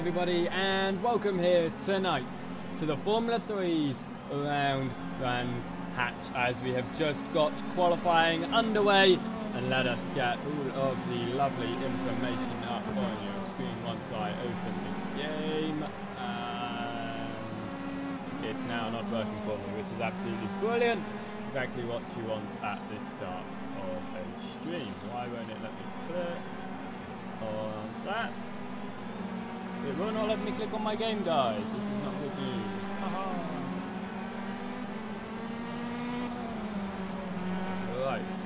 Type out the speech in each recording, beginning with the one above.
everybody, and welcome here tonight to the Formula 3's around Brands Hatch, as we have just got qualifying underway. And let us get all of the lovely information up on your screen once I open the game. It's now not working for me, which is absolutely brilliant. Exactly what you want at the start of a stream. Why won't it let me click on that? It will not let me click on my game, guys. This is not good news. Haha. Right.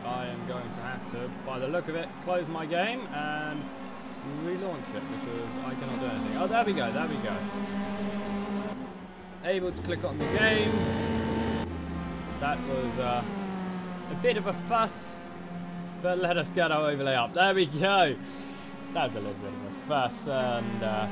I am going to have to, by the look of it, close my game and relaunch it because I cannot do anything. Oh, there we go. There we go. Able to click on the game. That was a bit of a fuss, but let us get our overlay up. There we go. That was a little bit of a fuss, and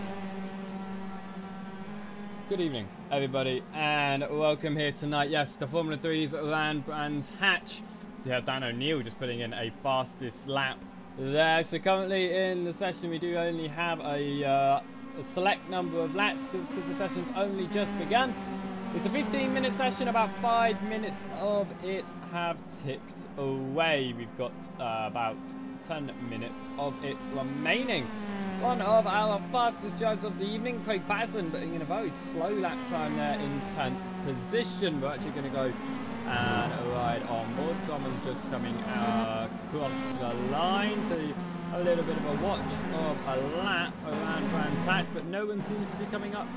good evening, everybody, and welcome here tonight. Yes, the Formula 3's around Brands Hatch. So you have Dan O'Neill just putting in a fastest lap there. So currently in the session, we do only have a select number of laps because the session's only just begun. It's a 15-minute session. About 5 minutes of it have ticked away. We've got about 10 minutes of it remaining. One of our fastest drivers of the evening, Craig Patterson, putting in a very slow lap time there in 10th position. We're actually going to go and ride on board. Someone just coming across the line to a little bit of a watch of a lap around Brands Hatch, but no one seems to be coming up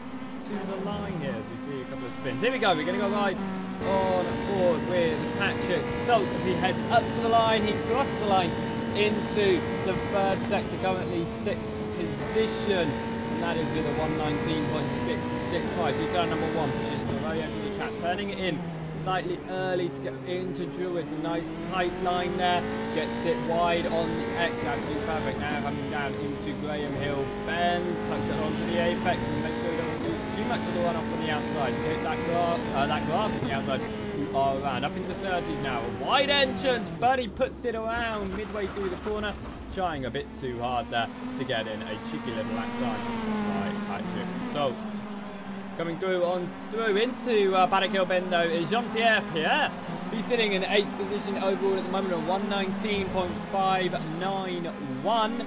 to the line here as we see a couple of spins. Here we go, we're going to go ride on board with Patrick Salt as he heads up to the line. He crosses the line into the first sector, currently 6th position, and that is with a 119.665. You turn number 1, pushing it to the very edge of the track, turning it in slightly early to get into Druids. A nice tight line there, gets it wide on the X, absolutely perfect. Now coming down into Graham Hill Bend, tucks it onto the apex and make sure you don't lose too much of the run off on the outside. Hit that grass on the outside. You are around up into 30s now. A wide entrance, but he puts it around midway through the corner, trying a bit too hard there to get in a cheeky little lap time by Patrick. So coming through into Paddock Hill Bend though is Jean-Pierre Pierre. He's sitting in 8th position overall at the moment at 119.591.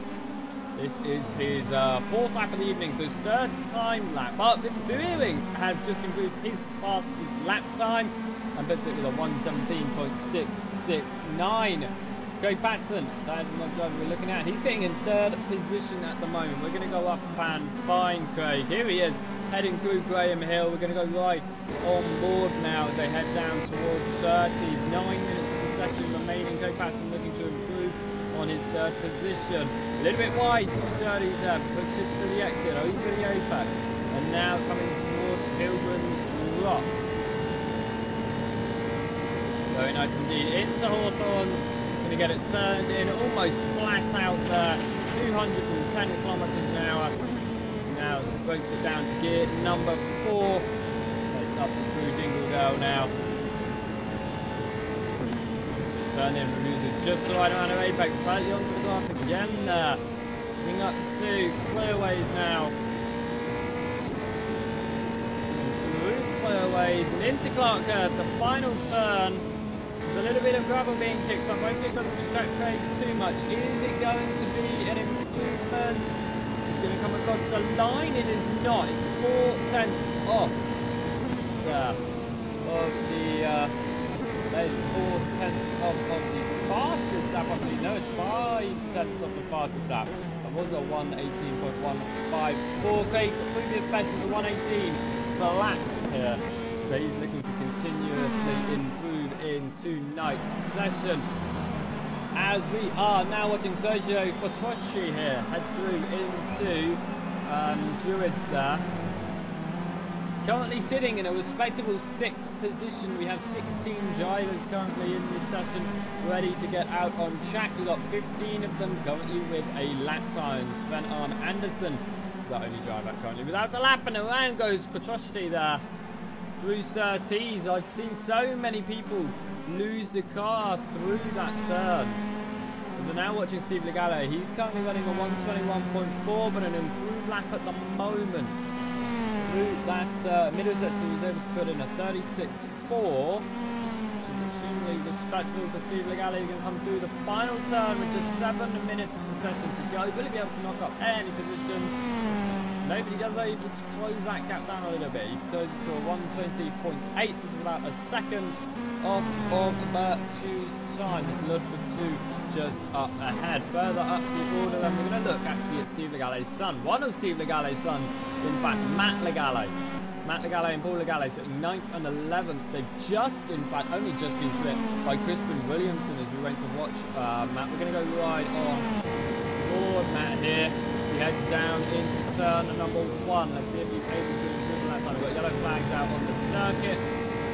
This is his 4th lap of the evening, so his 3rd time lap. But Victor Searing has just improved his fastest lap time and puts it with a 117.669. Craig Patterson, that is the driver we're looking at. He's sitting in 3rd position at the moment. We're going to go up and find Craig. Here he is, heading through Graham Hill. We're going to go right on board now as they head down towards 30s. 9 minutes of the session remaining. Craig Patterson looking to improve on his 3rd position. A little bit wide through 30s there. Puts it to the exit, over the apex. And now coming towards Pilgrim's Drop. Very nice indeed. Into Hawthorns. Going to get it turned in almost flat out there. 210 kilometers an hour. Now breaks it down to gear number 4. It's up through Dingledale now. Turn in, loses just the right amount of apex, slightly onto the grass again there. Getting up to clearways now. Through clearways and into Clark Earth, the final turn. There's a little bit of gravel being kicked up. Hopefully it doesn't distract Craig too much. Is it going to be an improvement? It's going to come across the line. It is not. It's 4/10 off there of the that is 4/10 of the fastest lap, I believe. No, it's 5/10 of the fastest lap. That was a 118.154. Craig's previous best is a 118 flat here. So he's looking to continuously improve in tonight's session. As we are now watching Sergio Quattrocchi here head through into Druids there. Currently sitting in a respectable 6th position. We have 16 drivers currently in this session ready to get out on track. We've got 15 of them currently with a lap time. Sven Arne Andersen is our only driver currently without a lap, and around goes Quattrocchi there through 30s. I've seen so many people lose the car through that turn. As So now watching Steve Legale, he's currently running a 121.4, but an improved lap at the moment. Through that middle sector, he was able to put in a 36.4, which is extremely respectable for Steve Legale. He's going to come through the final turn with just 7 minutes of the session to go. Will he be able to knock up any positions? No, but he does able to close that gap down a little bit. He closes it to a 120.8, which is about a second of Bertu's time. There's Ludwig 2 just up ahead. Further up the order, then we're going to look actually at Steve Legale's son. One of Steve Legale's sons, in fact, Matt Legale. Matt Legale and Paul Legale sitting 9th and 11th. They've just, in fact, only just been split by Crispin Williamson as we went to watch Matt. We're going to go right on board Matt here. He heads down into turn number 1. Let's see if he's able to improve on that time. We've got yellow flags out on the circuit.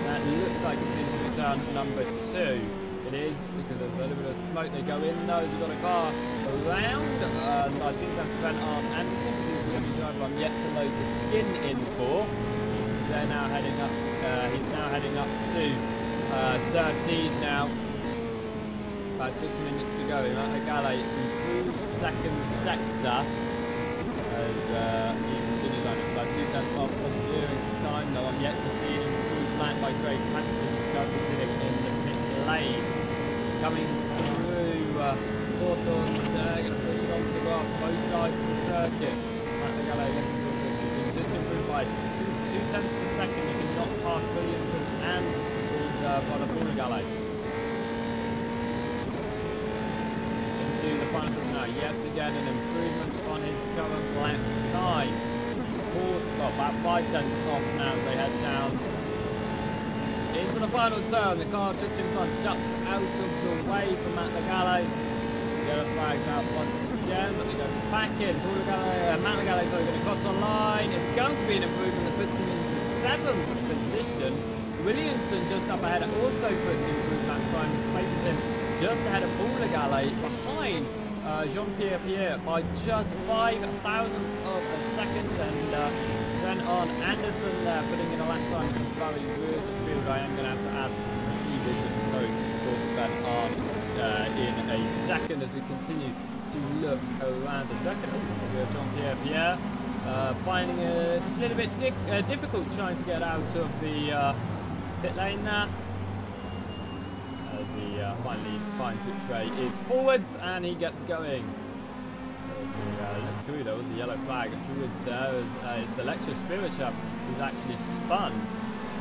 That looks like it's into turn number 2. It is, because there's a little bit of smoke. They go in though. They've got a car around. I think that's Sven Anderson, because he's the only driver I'm yet to load the skin in for. They're now heading up. He's now heading up to 3's now. About 6 minutes to go. Matt Legale improved second sector as he continues on. It's about 2 tenths off steering this time. No, I'm yet to see an improved lap by Craig Patterson, who's currently sitting in the pit lane. Coming through Hawthorne's there, going to push it onto the grass, both sides of the circuit. Matt Legale looking to improve. Just improved by 2 tenths of a second. He can knock past Williamson and his brother Paul Legale. The final touch now, yet again an improvement on his current lap time. About 5 tenths off now as they head down into the final turn. The car just in front ducks out of the way from Matt Legale. The yellow flags out once again, but they go back in. Matt Legale is going to cross on line. It's going to be an improvement that puts him into 7th position. Williamson just up ahead also put an improved lap time, which places him just ahead of Paul Legale, behind Jean-Pierre Pierre by just 5 thousandths of a second, and Sven Anderson there putting in a lap time very good field. I am going to have to add a few digit code for Sven in a second as we continue to look around the circuit. With Jean-Pierre Pierre finding a little bit difficult trying to get out of the pit lane there. As he finally finds which way is forwards, and he gets going. As we look through, there was a yellow flag at Druids there as it's Alexia Spirichev who's actually spun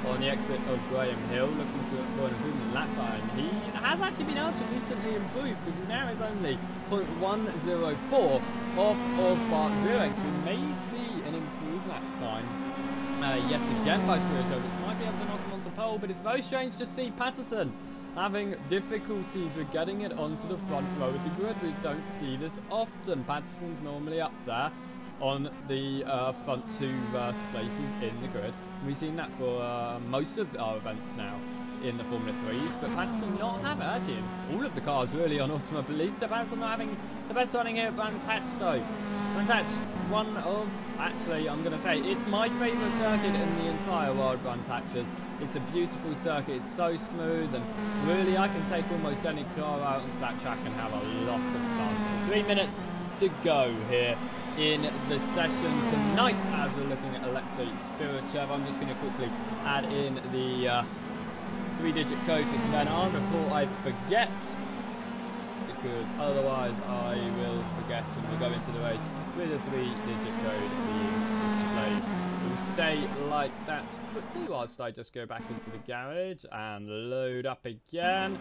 on the exit of Graham Hill, looking for an improvement in lap time. He has actually been able to recently improve, because he now is only 0.104 off of Bart Zurek, so we may see an improved lap time yet again by Spirichev, which might be able to knock him onto pole, but it's very strange to see Patterson having difficulties with getting it onto the front row of the grid. We don't see this often. Patterson's normally up there on the front 2 spaces in the grid. We've seen that for most of our events now in the Formula 3s, but Patterson not have it actually in all of the cars really on Automobilista. Patterson not having the best running here at Brands Hatch though. Brands Hatch, one of, actually I'm going to say, it's my favourite circuit in the entire world, Brands Hatches. It's a beautiful circuit, it's so smooth, and really I can take almost any car out onto that track and have a lot of fun. So 3 minutes to go here in the session tonight as we're looking at Alexei Spirichev. I'm just going to quickly add in the 3-digit code to Sven on before I forget, because otherwise I will forget and we'll go into the race with a 3-digit code being displayed. We'll stay like that quickly whilst I just go back into the garage and load up again.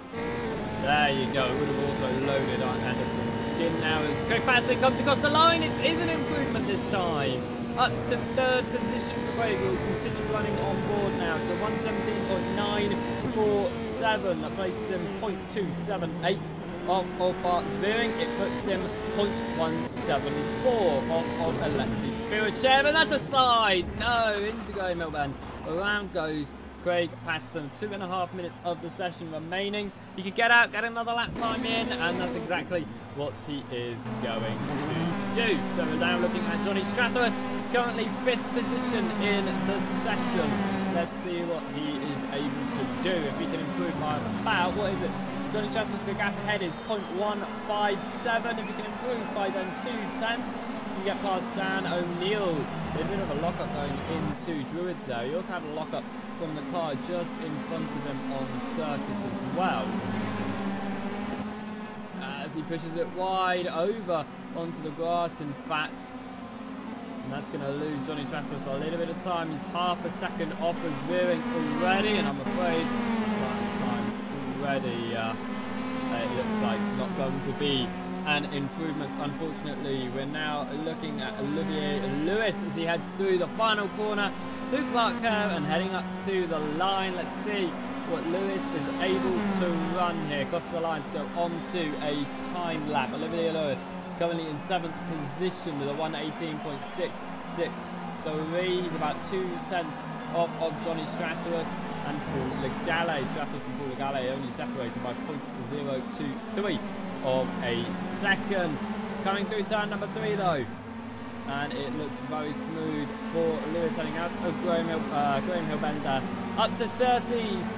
There you go. Would have also loaded on Anderson's skin now as Craig Patterson comes across the line. It is an improvement this time. Up to 3rd position for Craig, who will continue running on board now to 117.947. That places him 0.278 off of Bart Veering. It puts him 0.174 off of Alexei Spirichev, and that's a slide. No, into Graham Hill. Around goes Craig Patterson. 2.5 minutes of the session remaining. He could get out, get another lap time in, and that's exactly what he is going to do. So we're now looking at Johnny Strathos currently 5th position in the session. Let's see what he is able to do. If he can improve by about, what is it? Johnny Stratos, the gap ahead is 0.157. If he can improve by then 0.2, you get past Dan O'Neill. A bit of a lock-up going into Druids there. He also had a lock-up from the car just in front of him on the circuit as well. As he pushes it wide over onto the grass, in fact. And that's going to lose Johnny Stratos a little bit of time. He's half a second off as veering already, and I'm afraid that time's already, it looks like not going to be an improvement. Unfortunately, we're now looking at Olivier Lewis as he heads through the final corner, through Clark Kerr and heading up to the line. Let's see what Lewis is able to run here. Across the line to go on to a time lap. Olivier Lewis currently in 7th position with a 1:18.663. He's about 0.2 of Johnny Stratos and Paul Legale. Stratos and Paul Legale only separated by 0.023 of a second. Coming through turn number 3 though, and it looks very smooth for Lewis heading out. Graham Hill bender up to 30s,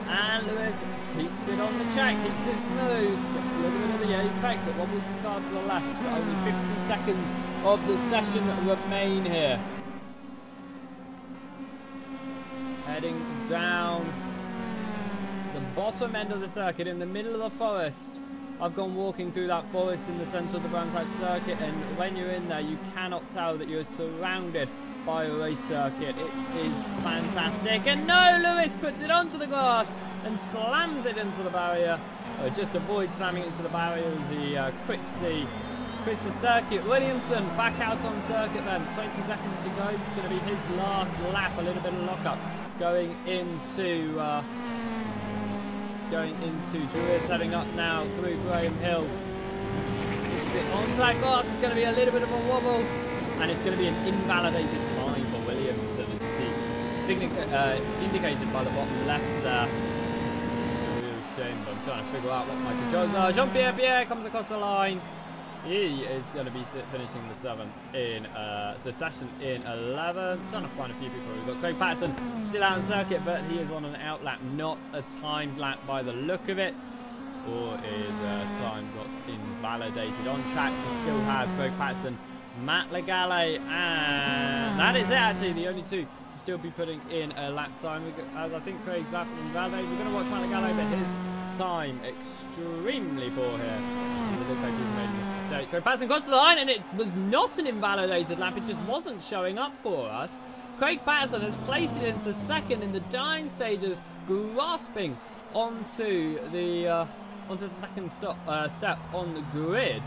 and Lewis keeps it on the track, keeps it smooth, gets a little bit of the apex, it wobbles the car to the left, but only 50 seconds of the session remain here. Heading down the bottom end of the circuit in the middle of the forest. I've gone walking through that forest in the centre of the Brands Hatch circuit, and when you're in there you cannot tell that you're surrounded by a race circuit. It is fantastic, and no, Lewis puts it onto the grass and slams it into the barrier. Just avoids slamming it into the barrier as he quits the circuit. Williamson back out on circuit then, 20 seconds to go. It's going to be his last lap, a little bit of lock-up going into Druids, heading up now through Graham Hill. Onto that grass, it's going to be a little bit of a wobble, and it's going to be an invalidated time for Williamson, as you see, indicated by the bottom left there. It's a real shame, but I'm trying to figure out what my controls are. Jean-Pierre Pierre comes across the line. He is going to be finishing the 7th in the session in 11. I'm trying to find a few people. We've got Craig Patterson still out on circuit, but he is on an out lap, not a timed lap by the look of it. Or is time got invalidated on track? We still have Craig Patterson, Matt Legale, and that is it actually, the only two to still be putting in a lap time. As I think Craig's lap invalidated. We're going to watch Matt Legale, but his time extremely poor here. It looks like he's made a mistake. Craig Patterson crossed the line, and it was not an invalidated lap. It just wasn't showing up for us. Craig Patterson has placed it into 2nd in the dying stages, grasping onto the 2nd step on the grid,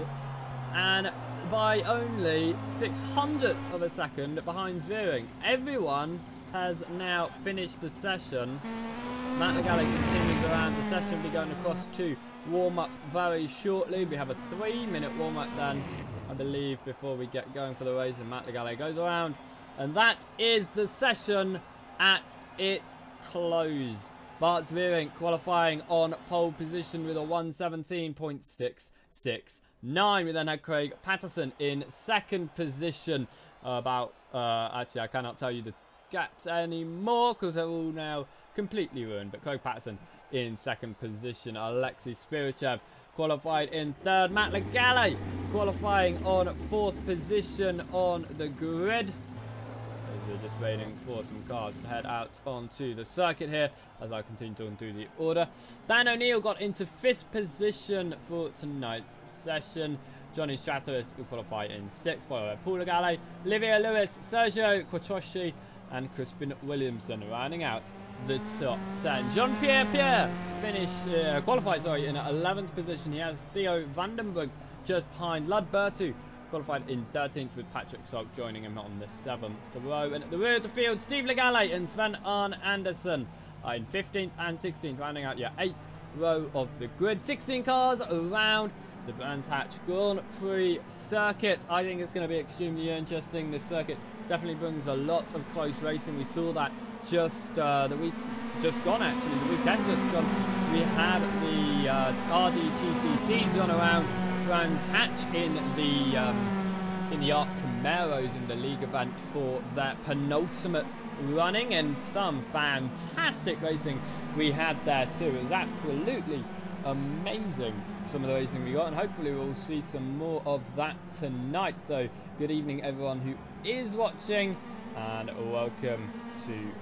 and by only 0.06 of a second behind veering. Everyone has now finished the session. Matt Legale continues around. The session will be going across to warm-up very shortly. We have a 3-minute warm-up then, I believe, before we get going for the race, and Matt Legale goes around. And that is the session at its close. Bart Zweering qualifying on pole position with a 1:17.669. We then had Craig Patterson in 2nd position. Actually, I cannot tell you the gaps anymore because they're all now completely ruined. But Craig Patterson in 2nd position. Alexei Spirichev qualified in 3rd. Matt Legale qualifying on 4th position on the grid. We're just waiting for some cars to head out onto the circuit here as I continue to do the order. Dan O'Neill got into 5th position for tonight's session. Johnny Stratos will qualify in 6th, followed by Paul Legale, Olivier Lewis, Sergio Quattrochi, and Crispin Williamson rounding out the top 10. Jean-Pierre Pierre qualified in 11th position. He has Theo Vandenberg just behind. Lud Bertu qualified in 13th with Patrick Salk joining him on the 7th row. And at the rear of the field, Steve Legale and Sven Arne Andersen are in 15th and 16th, rounding out your 8th row of the grid. 16 cars around the Brands Hatch Grand Prix circuit. I think it's going to be extremely interesting. This circuit definitely brings a lot of close racing. We saw that just the week just gone, actually. The weekend just gone. We had the RDTCCs run around Brands Hatch in the Arc Primeros in the league event for their penultimate running, and some fantastic racing we had there too. It was absolutely amazing, some of the racing we got, and hopefully we'll see some more of that tonight. So good evening everyone who is watching, and welcome to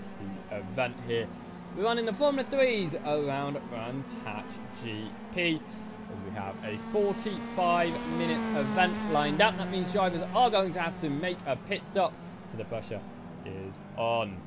the event here. We're running the Formula 3s around Brands Hatch GP. We have a 45-minute event lined up. That means drivers are going to have to make a pit stop, so the pressure is on.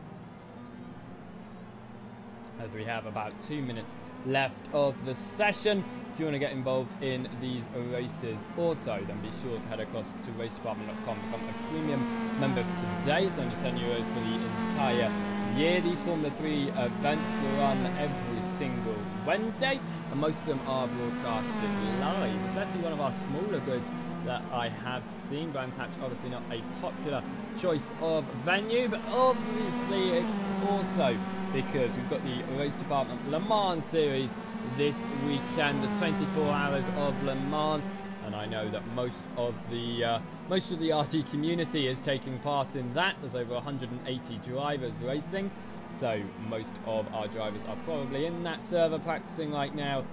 As we have about 2 minutes left of the session. If you want to get involved in these races also, then be sure to head across to racedepartment.com, become a premium member for today. It's only €10 for the entire year. These Formula 3 events run every single Wednesday, and most of them are broadcasted live. It's actually one of our smaller grids that I have seen. Brands Hatch, obviously not a popular choice of venue, but obviously it's also because we've got the Race Department Le Mans series this weekend, the 24 hours of Le Mans, and I know that most of the RT community is taking part in that. There's over 180 drivers racing, so most of our drivers are probably in that server practicing right now,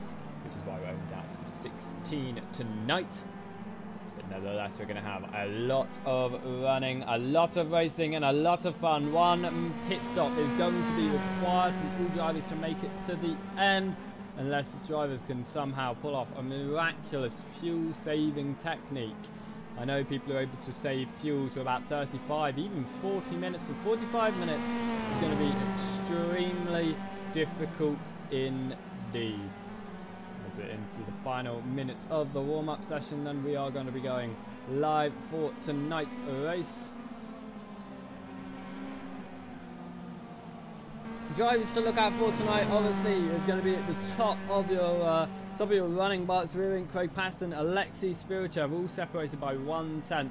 which is why we're only down to 16 tonight. But nevertheless, we're going to have a lot of running, a lot of racing, and a lot of fun. One pit stop is going to be required from all drivers to make it to the end, unless drivers can somehow pull off a miraculous fuel-saving technique. I know people are able to save fuel to about 35, even 40 minutes, but 45 minutes is going to be extremely difficult indeed. As we're into the final minutes of the warm-up session, then we are going to be going live for tonight's race. Drivers to look out for tonight, obviously, is going to be at the top of your running. Bart Rearing, Craig Paston, Alexei Spirichev, all separated by 1/10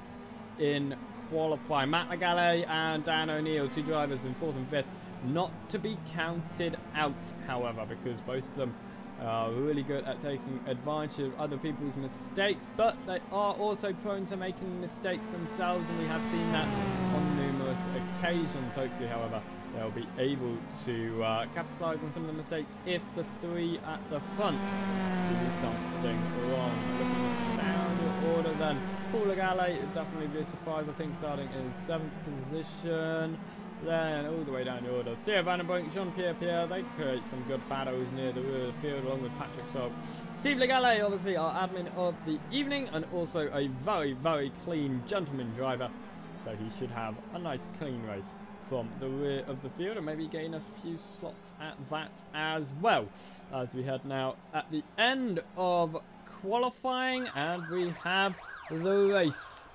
in qualifying. Matt Legale and Dan O'Neill, two drivers in 4th and 5th, not to be counted out, however, because both of them are really good at taking advantage of other people's mistakes, but they are also prone to making mistakes themselves, and we have seen that on numerous occasions. Hopefully, however, they'll be able to capitalise on some of the mistakes if the three at the front do something wrong. Looking down your order then, Paul Legale would definitely be a surprise, I think, starting in 7th position. Then all the way down the order, Theo Vandenbrink, Jean-Pierre Pierre, they create some good battles near the rear of the field along with Patrick Saab. Steve Legale, obviously our admin of the evening, and also a very, very clean gentleman driver. So he should have a nice clean race from the rear of the field, and maybe gain us a few slots at that as well. As we head now at the end of qualifying, and we have the race.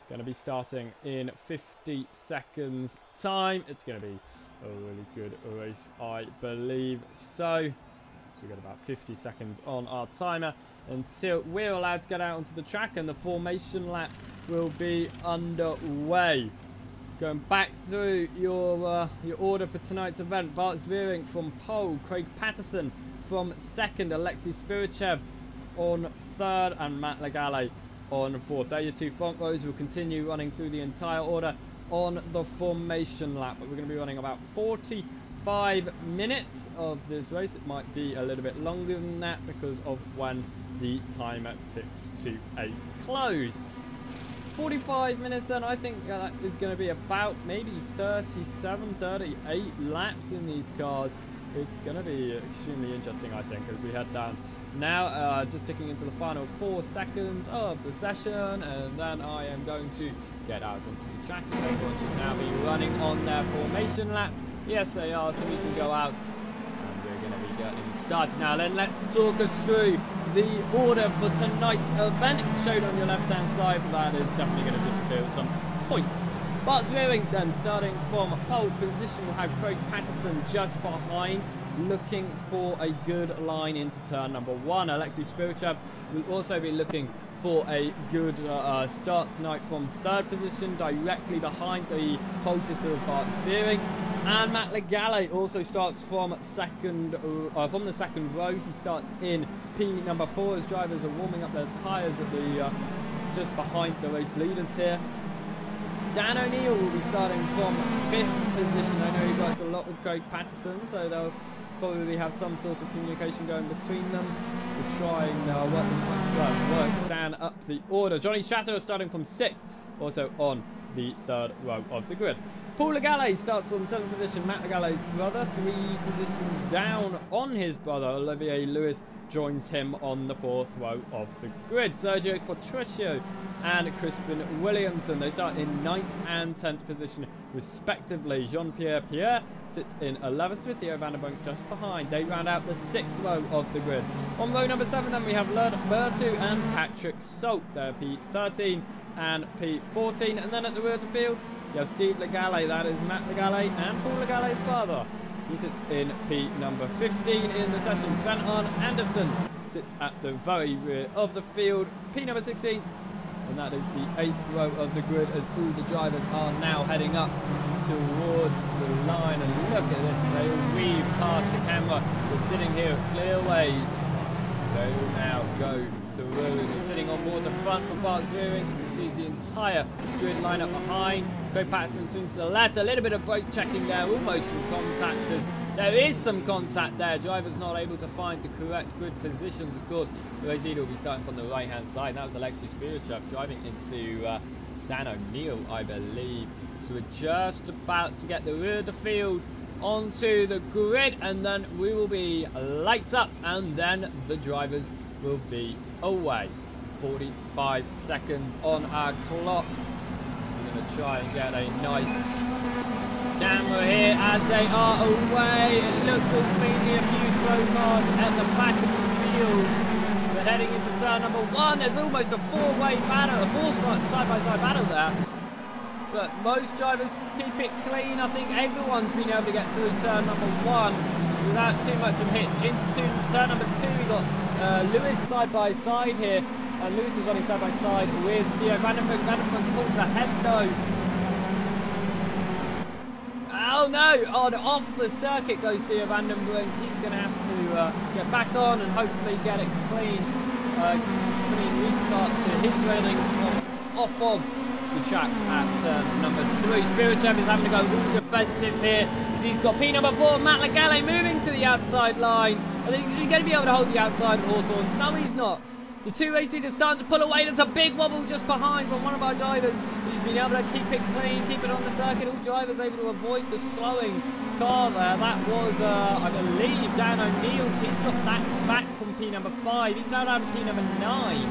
Going to be starting in 50 seconds time. It's going to be a really good race, I believe so. So we've got about 50 seconds on our timer until we're allowed to get out onto the track, and the formation lap will be underway. Going back through your order for tonight's event: Bart Zweering from pole, Craig Patterson from 2nd, Alexei Spirichev on 3rd, and Matt Legale on 4th. There are your two front rows. We'll continue running through the entire order on the formation lap, but we're going to be running about 45 minutes of this race. It might be a little bit longer than that because of when the timer ticks to a close. 45 minutes then, I think that is going to be about maybe 37, 38 laps in these cars. It's going to be extremely interesting, I think, as we head down now. Just ticking into the final 4 seconds of the session, and then I am going to get out onto the track. Everyone should now be running on their formation lap. Yes, they are, so we can go out, and we're going to be getting started now. Then let's talk us through the order for tonight's event. It's shown on your left-hand side, but that is definitely going to disappear at some point. Bart Zweering then starting from pole position. We'll have Craig Patterson just behind, looking for a good line into turn number 1. Alexei Spirichev will also be looking for a good start tonight from 3rd position, directly behind the pole sitter of Bart Zweering. And Matt Legale also starts from the second row. He starts in P number 4 as drivers are warming up their tyres at the just behind the race leaders here. Dan O'Neill will be starting from 5th position. I know he works a lot with Craig Patterson, so they'll probably have some sort of communication going between them to try and work Dan up the order. Johnny Shatter is starting from 6th, also on the 3rd row of the grid. Paul Legale starts from 7th position. Matt Legale's brother, 3 positions down on his brother. Olivier Lewis joins him on the 4th row of the grid. Sergio Patricio and Crispin Williamson, they start in 9th and 10th position respectively. Jean-Pierre Pierre sits in 11th with Theo Vanderbrink just behind. They round out the 6th row of the grid. On row number 7 then we have Lerd Bertu and Patrick Salt. They're P13 and P14. And then at the rear of the field you have Steve Legale, that is Matt Legale and Paul Legale's father. He sits in P number 15 in the session. Sven Arne Andersen sits at the very rear of the field, P number 16. And that is the 8th row of the grid as all the drivers are now heading up towards the line. And look at this, they all weave past the camera. They're sitting here at Clearways. They will now go through. They're sitting on board the front for Bart's rearing. You can see the entire grid line up behind. Craig Patterson swings to the left. A little bit of brake checking there, almost some contact. There is some contact there. Driver's not able to find the correct grid positions. Of course, the race leader will be starting from the right-hand side. That was Alexei Spirichev driving into Dan O'Neill, I believe. So we're just about to get the rear of the field onto the grid, and then we will be lights up, and then the drivers will be away. 45 seconds on our clock. We're going to try and get a nice camera here as they are away. It looks like maybe a few slow cars at the back of the field. We're heading into turn number 1. There's almost a 4-way battle, a 4 side-by-side battle there. But most drivers keep it clean. I think everyone's been able to get through turn number 1 without too much of a hitch. Into turn number 2, we got Lewis side-by-side here. And Lewis was running side-by-side with Theo Vanderbrink. Vanderbrink pulls ahead though. Oh no! Oh, off the circuit goes Theo Vanderbrink. He's going to have to get back on and hopefully get it clean. Clean restart to his running from off of the track at number 3. Spirichev is having to go all defensive here. He's got P number 4, Matt Legale, moving to the outside line. I think he's going to be able to hold the outside Hawthorns. No, he's not. The 2 race leaders starting to pull away. There's a big wobble just behind from one of our drivers. He's been able to keep it clean, keep it on the circuit. All drivers able to avoid the slowing car there. That was, I believe, Dan O'Neill. He's dropped that back from P number 5. He's now down to P number 9.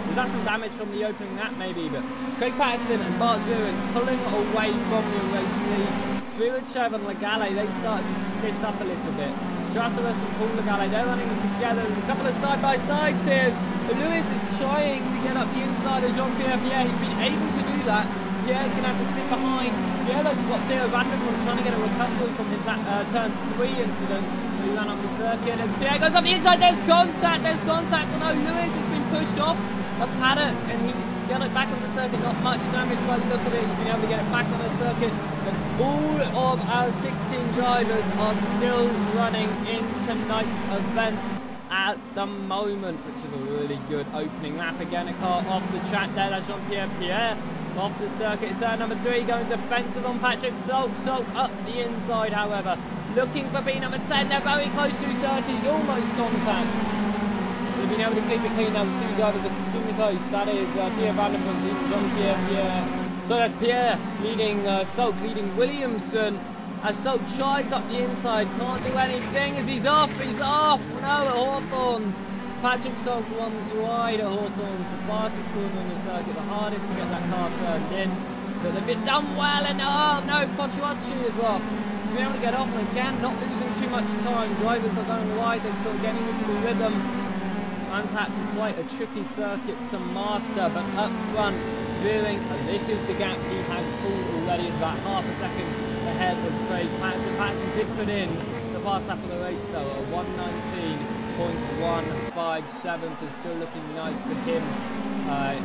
Was that some damage from the opening lap maybe? But Craig Patterson and Bart Zwirin pulling away from the race lead. Spirichev and Legale, they started to split up a little bit. Strathurus and Paul Legale, they're running together. A couple of side-by-sides here. Lewis is trying to get up the inside of Jean-Pierre Pierre. He's been able to do that. Pierre's going to have to sit behind. Pierre's got Theo Vanderbrink trying to get a recovery from his turn 3 incident. He ran up the circuit. As Pierre goes up the inside, there's contact. There's contact. Oh no, Lewis has been pushed off a paddock and he's got it back on the circuit. Not much damage by the look of it. He's been able to get it back on the circuit. And all of our 16 drivers are still running in tonight's event at the moment, which is a really good opening lap. Again, a car off the track there. That's Jean-Pierre Pierre off the circuit. Turn number 3, going defensive on Patrick Salk. Salk up the inside, however. Looking for P number 10. They're very close to 30s. Almost contact. They've been able to keep it clean now. The 2 drivers are extremely close. That is Theo Vanderbrink leading Jean-Pierre Pierre. So that's Pierre leading Salk, leading Williamson. As Salk tries up the inside, can't do anything as he's off. He's off. No, at Hawthorns. Patrick Salk runs wide at Hawthorns, the fastest corner on the circuit, the hardest to get that car turned in. But they've been done well, and oh no, Quattroacci is off. He's been able to get off, and again, not losing too much time. Drivers are going wide, they're sort of getting into the rhythm. Land's Hatch is quite a tricky circuit to master, but up front, Veering, and this is the gap he has pulled already. It's about half a second ahead of Craig Patterson. Patterson did put in the fast lap of the race though, at 1:19.157, so still looking nice for him.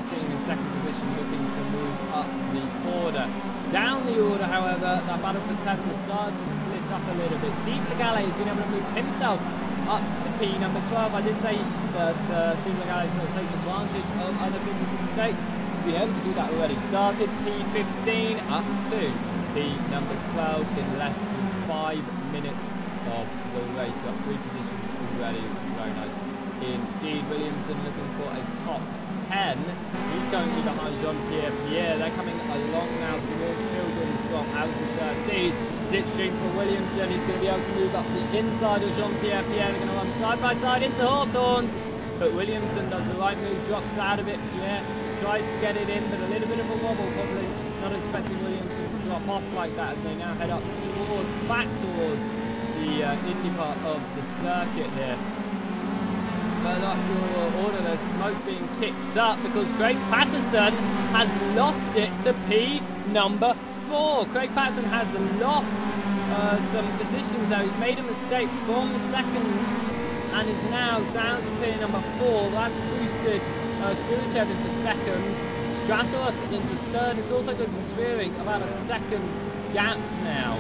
Sitting in second position, looking to move up the order. Down the order, however, that battle for 10th has started to split up a little bit. Steve Legale has been able to move himself up to P number 12. I did say that Steve Legale sort of takes advantage of other people's mistakes. been able to do that already. Started P15 up to P number 12 in less than 5 minutes of the race. So up 3 positions already, which is very nice indeed. Williamson looking for a top 10. He's currently behind Jean-Pierre Pierre. They're coming along now towards Pilgrim's Drop out to 30s. Zipstream for Williamson. He's going to be able to move up the inside of Jean-Pierre Pierre. They're going to run side by side into Hawthorns. But Williamson does the right move, drops out of it. Pierre tries to get it in, but a little bit of a wobble. Probably not expecting Williamson to drop off like that as they now head up back towards the Indy part of the circuit here. But up your order, there's smoke being kicked up because Craig Patterson has lost it to P number 4. Craig Patterson has lost some positions there. He's made a mistake from second and is now down to P number 4. That's boosted Spirichev into second, Stratos into third. It's also good for Zweering, about a second gap now.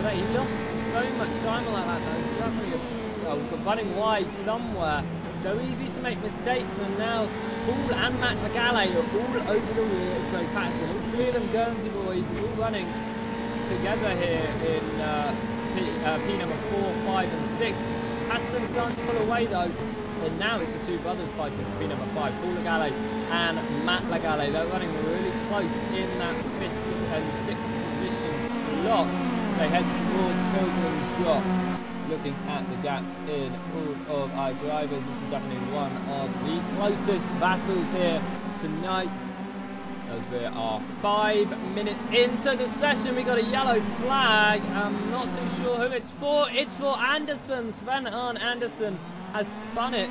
But he lost so much time on that. There's definitely running wide somewhere. So easy to make mistakes, and now Paul and Matt McGalley are all over the rear of Craig Patterson. All 3 of them Guernsey boys are all running together here in P number 4, 5 and 6. Patterson's starting to pull away though, and now it's the 2 brothers fighting for P number 5, Paul Legale and Matt Legale. They're running really close in that 5th and 6th position slot. They head towards Pilgrim's Drop. Looking at the gaps in all of our drivers, this is definitely one of the closest battles here tonight. As we are 5 minutes into the session, we got a yellow flag. I'm not too sure who it's for. It's for Anderson. Sven Arne Anderson has spun it,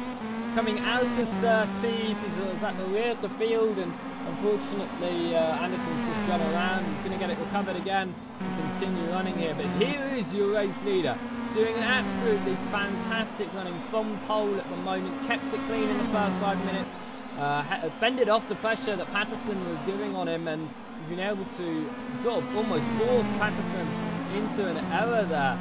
coming out of Surtees. He's at the rear of the field, and unfortunately Anderson's just gone around. He's going to get it recovered again and continue running here. But here is your race leader, doing an absolutely fantastic running from pole at the moment. Kept it clean in the first 5 minutes. Fended off the pressure that Patterson was giving on him, and he's been able to sort of almost force Patterson into an error there.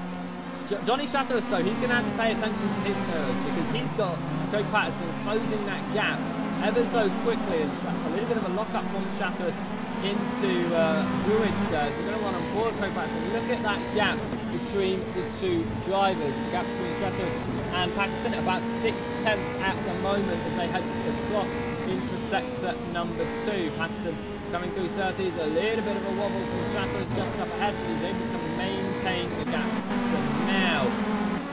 Johnny Stratos though, he's going to have to pay attention to his mirrors, because he's got Craig Patterson closing that gap ever so quickly. That's a little bit of a lock up from Stratos into Druids there. We're going to run on board Craig Patterson. Look at that gap between the 2 drivers. The gap between Stratos and Patterson about 6/10 at the moment as they head across into sector number 2. Patterson coming through Surtees, a little bit of a wobble from Stratos just up ahead, but he's able to maintain the gap for now.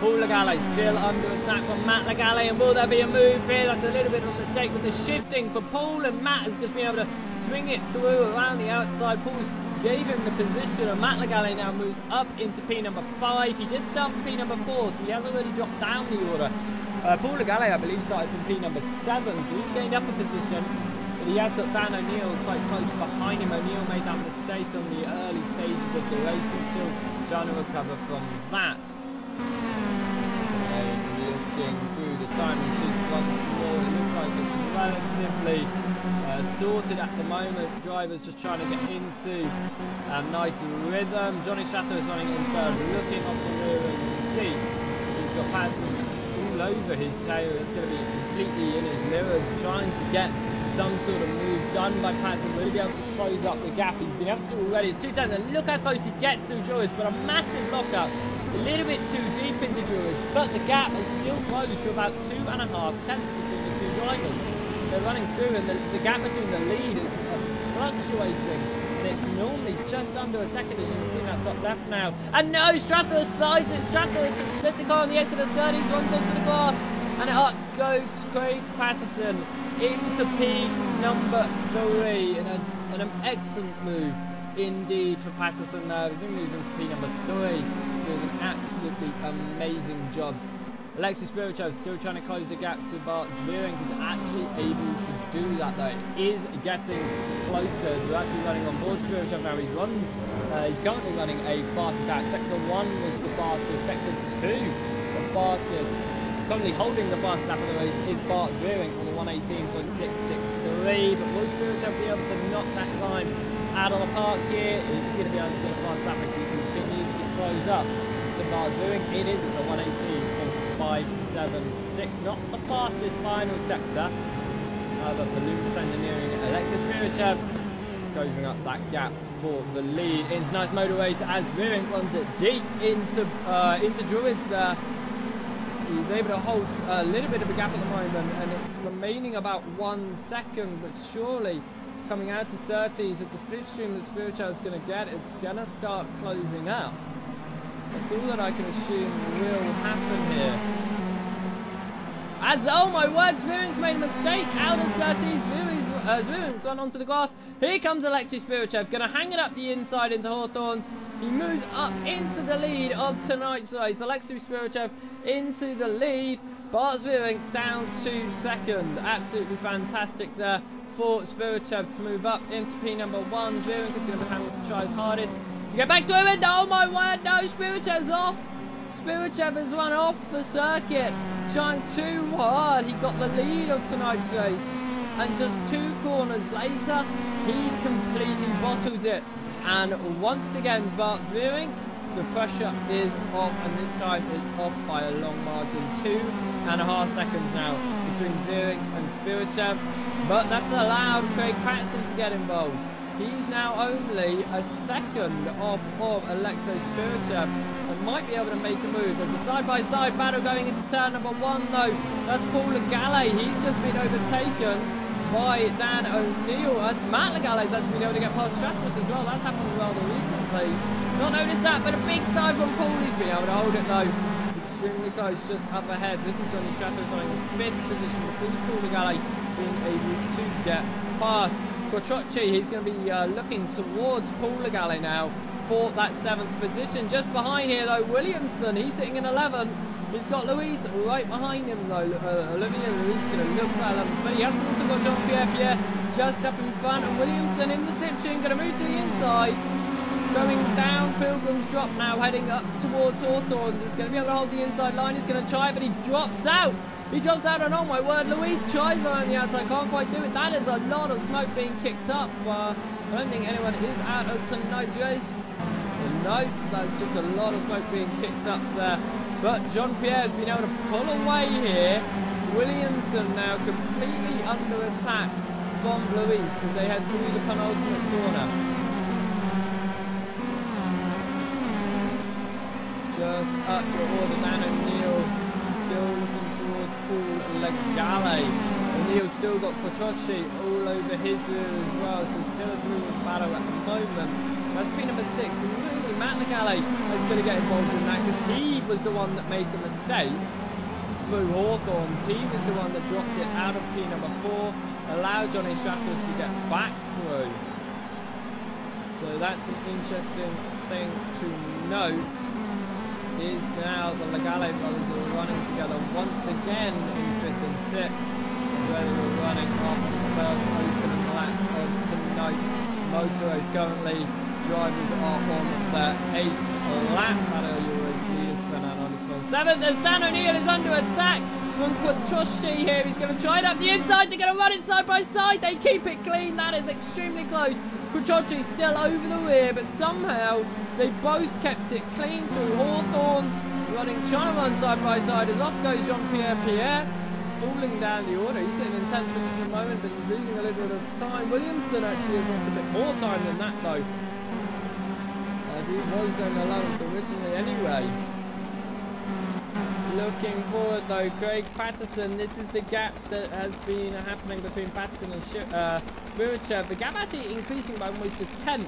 Paul Legale still under attack from Matt Legale, and will there be a move here? That's a little bit of a mistake with the shifting for Paul, and Matt has just been able to swing it through around the outside. Paul's gave him the position, and Matt Legale now moves up into P number 5. He did start from P number 4, so he has already dropped down the order. Paul Legale, I believe, started from P number 7, so he's gained up a position, but he has got Dan O'Neill quite close behind him. O'Neill made that mistake on the early stages of the race. He's still trying to recover from that. Looking through the timing sheets once more, it looks like it's relatively sorted at the moment. Drivers just trying to get into a nice rhythm. Johnny Stratos running in third, looking off the rear, and you can see he's got Patterson all over his tail. It's going to be completely in his mirrors, trying to get some sort of move done by Patterson. Will he be able to close up the gap? He's been able to do already. It's 2 tenths, and look how close he gets through Joris, but a massive lockup. A little bit too deep into Joris, but the gap is still closed to about 2.5 tenths between the 2 drivers. They're running through, and the gap between the lead is fluctuating, and it's normally just under a second, as you can see in that top left now. And no, Stratos slides it. Stratos has split the car on the edge of the 30s, runs into the glass, and up goes Craig Patterson into P number 3, and an excellent move indeed for Patterson there. He's going to lose him to P number 3, doing an absolutely amazing job. Alexis Spirichev still trying to close the gap to Bart Zweering. He's actually able to do that though. It is getting closer as we're actually running on board Spirichev now. He's currently running a fast attack. Sector 1 was the fastest, Sector 2 the fastest. Currently holding the fastest lap of the race is Bart Zweering on the 1:18.663, but will Spirichev be able to knock that time out of the park here? Is he going to be able to get a fast lap as he continues to close up to Bart Zweering? It is, it's a 1:18.576, not the fastest final sector. However, for Luminous Engineering, Alexis Spirichev is closing up that gap for the lead in tonight's motor race as Virenk runs it deep into Druids there. He's able to hold a little bit of a gap at the moment, and it's remaining about 1 second, but surely coming out to 30s with the slipstream that Spirichev is going to get, it's going to start closing up. That's all that I can assume will happen here. As, oh my word, Zvirenk's made a mistake. Out of 30s, Zvirenk's run onto the grass. Here comes Alexei Spirichev, going to hang it up the inside into Hawthorns. He moves up into the lead of tonight's race. Alexei Spirichev into the lead. Bart Zvirenk down to second. Absolutely fantastic there for Spirichev to move up into P number 1. Zvirenk is going to be having to try his hardest to get back to him. And oh my word, no, Spirichev's off. Spirichev has run off the circuit, trying too hard. He got the lead of tonight's race, and just 2 corners later, he completely bottles it. And once again, Bart Zvirenk, the pressure is off, and this time it's off by a long margin. 2.5 seconds now between Zvirenk and Spirichev, but that's allowed Craig Patterson to get involved. He's now only a second off of Alexei Spirichev and might be able to make a move. There's a side-by-side battle going into turn number 1 though. That's Paul Legale. He's just been overtaken by Dan O'Neill, and Matt Legale's actually been able to get past Stratos as well. That's happened rather recently. Not noticed that, but a big side from Paul. He's been able to hold it though. Extremely close, just up ahead. This is Johnny Stratos running in 5th position because of Paul Legale being able to get past. Quattrocchi, he's going to be looking towards Paul Legale now for that 7th position. Just behind here though, Williamson, he's sitting in 11th. He's got Luis right behind him though. Olivier Luis going to look for 11th, but he has also got Jean-Pierre just up in front, and Williamson in the slipstream, going to move to the inside. Going down Pilgrim's Drop now, heading up towards Hawthorns. He's going to be able to hold the inside line. He's going to try, but he drops out. He drops out, and oh my word, Luis tries on the outside, can't quite do it. That is a lot of smoke being kicked up. I don't think anyone is out of tonight's race. No, that's just a lot of smoke being kicked up there. But Jean-Pierre has been able to pull away here. Williamson now completely under attack from Luis as they head through the penultimate corner. Just up your order, Dan O'Neill still looking towards Paul Legale. O'Neill's still got Quattrocchi all over his rear as well, so still a through battle at the moment. That's been number 6, and really Matt Legale is going to get involved in that because he was the one that made the mistake through Hawthorns. He was the one that dropped it out of P number 4, allowed Johnny Stratos to get back through. So that's an interesting thing to note. Is now the Legale brothers are running together once again in 5th and 6th. So they were running after the first opening laps on tonight's motor race. Currently, drivers are on their 8th lap. Battle your race leaders, Fernando on this one. 7th as Dan O'Neill is under attack from Quattrocchi here. He's going to try it up the inside. They're going to run it side by side. They keep it clean. That is extremely close. Quattrocchi is still over the rear, but somehow they both kept it clean through Hawthorns, trying to run side by side as off goes Jean-Pierre, falling down the order. He's sitting in 10th position at the moment, but he's losing a little bit of time. Williamson actually has lost a bit more time than that though, as he was in 11th originally anyway. Looking forward though, Craig Patterson, this is the gap that has been happening between Patterson and Spirichev. The gap actually increasing by almost a 10th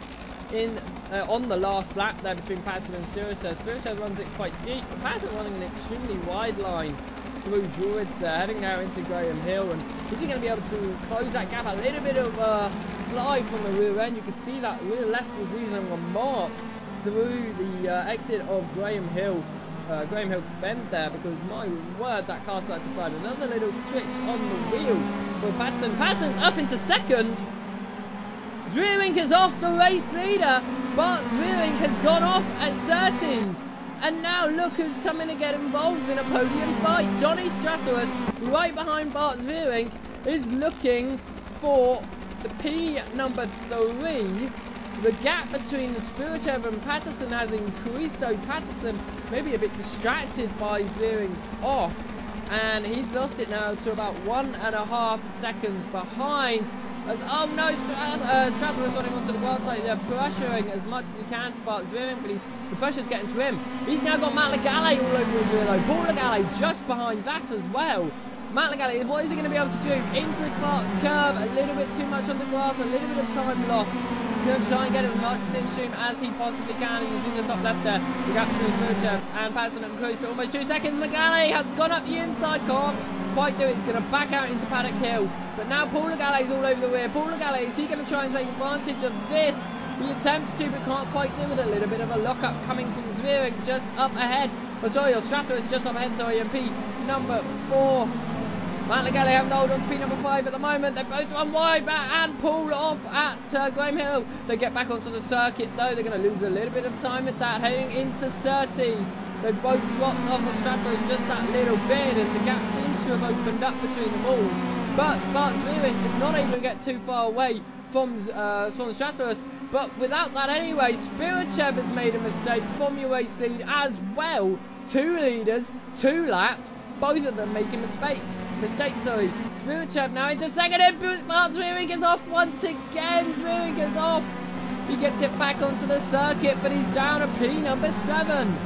on the last lap there between Patterson and Spirichev. Spirichev runs it quite deep, but Patterson running an extremely wide line through Druids there, heading now into Graham Hill, and is he going to be able to close that gap? A little bit of a slide from the rear end. You can see that rear left was leaving a mark through the exit of Graham Hill bend there, because my word, that car started to slide. Another little switch on the wheel for Patterson. Patterson's up into 2nd. Zvirenk is off the race leader, but Zvirenk has gone off at 13s. And now look who's coming to get involved in a podium fight. Johnny Stratos, right behind Bart Zvirenk, is looking for the P number 3. The gap between the Spirichev and Patterson has increased, though Patterson maybe a bit distracted by Zvirenk's off. and he's lost it now to about 1.5 seconds behind. As, oh no, Strathers running onto the grass like they're pressuring as much as he can Sparks Veering, but the pressure's getting to him. He's now got Matt Legale all over his rear load. Paul Legale just behind that as well. Matt Legale, what is he going to be able to do? Into the curve, a little bit too much on the grass, a little bit of time lost. He's going to try and get as much slipstream as he possibly can. He's in the top left there. The gap between Spirichev and Patterson at close to almost 2 seconds. Legale has gone up the inside, can't quite do it. He's going to back out into Paddock Hill. But now Paul Legale's all over the rear. Paul Legale, is he going to try and take advantage of this? He attempts to, but can't quite do it. A little bit of a lock-up coming from Zvirik just up ahead. Oh, sorry, Strato is just up ahead, sorry, and P number 4. Matt Legale having to hold on to P number 5 at the moment. They both run wide back and pull off at Graham Hill. They get back onto the circuit though. They're going to lose a little bit of time at that. Heading into Surtees. They both dropped off the Stratos just that little bit, and the gap seems to have opened up between them all. But Bart Zvirik is not able to get too far away from Stratos. But without that anyway, Spirichev has made a mistake from your race lead as well. 2 leaders, 2 laps, both of them making mistakes, sorry. Spirichev now into second, and Bart Zvirik is off once again. Zvirik is off. He gets it back onto the circuit, but he's down to P number 7.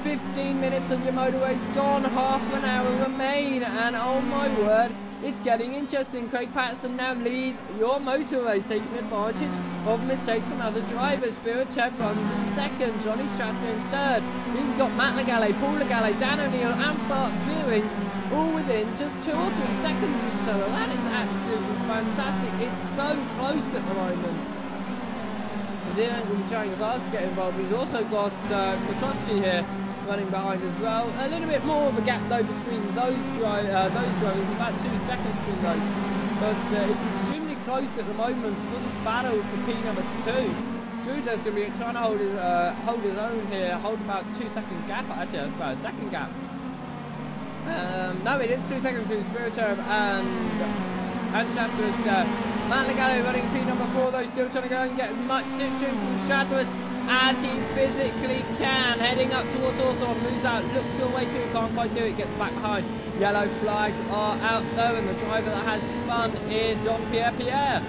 15 minutes of your motorway's gone, half an hour remain, and oh my word, it's getting interesting. Craig Patterson now leads your motor race, taking advantage of mistakes from other drivers. Spirichev runs in second, Johnny Stratton in third. He's got Matt Legale, Paul Legale, Dan O'Neill and Bart Zvirik all within just 2 or 3 seconds of each other. That is absolutely fantastic. It's so close at the moment. Zvirik will be trying his hardest to get involved. He's also got Kotrowski here running behind as well. A little bit more of a gap though between those drivers, about 2 seconds between those. But it's extremely close at the moment for this battle for P number 2. Struder's going to be trying to hold his own here, hold about 2-second gap. Actually, that's about a second gap. No, it is 2 seconds between Spirichev and Stratos there. Matt Legale running P number 4 though, still trying to go and get as much slipstream from Stratos as he physically can. Heading up towards Hawthorne, moves out, looks all the way through, can't quite do it, gets back behind. Yellow flags are out though, and the driver that has spun is Jean-Pierre.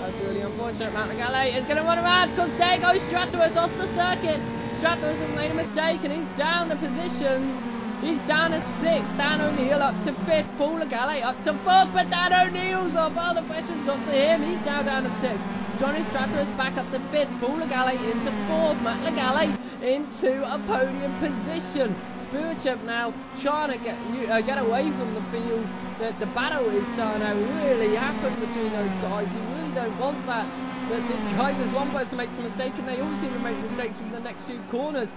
That's really unfortunate. Matt Legale is going to run around because there goes Stratos off the circuit. Stratos has made a mistake and he's down the positions. He's down to 6th, Dan O'Neill up to 5th, Paul Legale up to 4th, but Dan O'Neill's off. Oh, the pressure's got to him. He's now down to 6th. Johnny Stratos back up to 5th, Paul Legale into 4th, Matt Legale into a podium position. Spirichev now trying to get away from the field. The battle is starting to really happen between those guys. You really don't want that. But the drivers, one person makes a mistake and they all seem to make mistakes from the next few corners.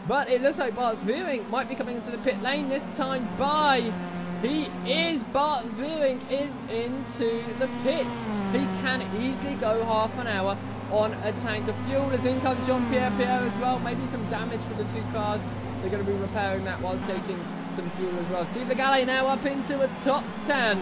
But it looks like Bart Zvirik might be coming into the pit lane this time by... Bart Zvirik is into the pits. He can easily go half an hour on a tank of fuel. As in comes Jean-Pierre as well. Maybe some damage for the 2 cars. They're going to be repairing that whilst taking some fuel as well. Steve Legale now up into a top 10.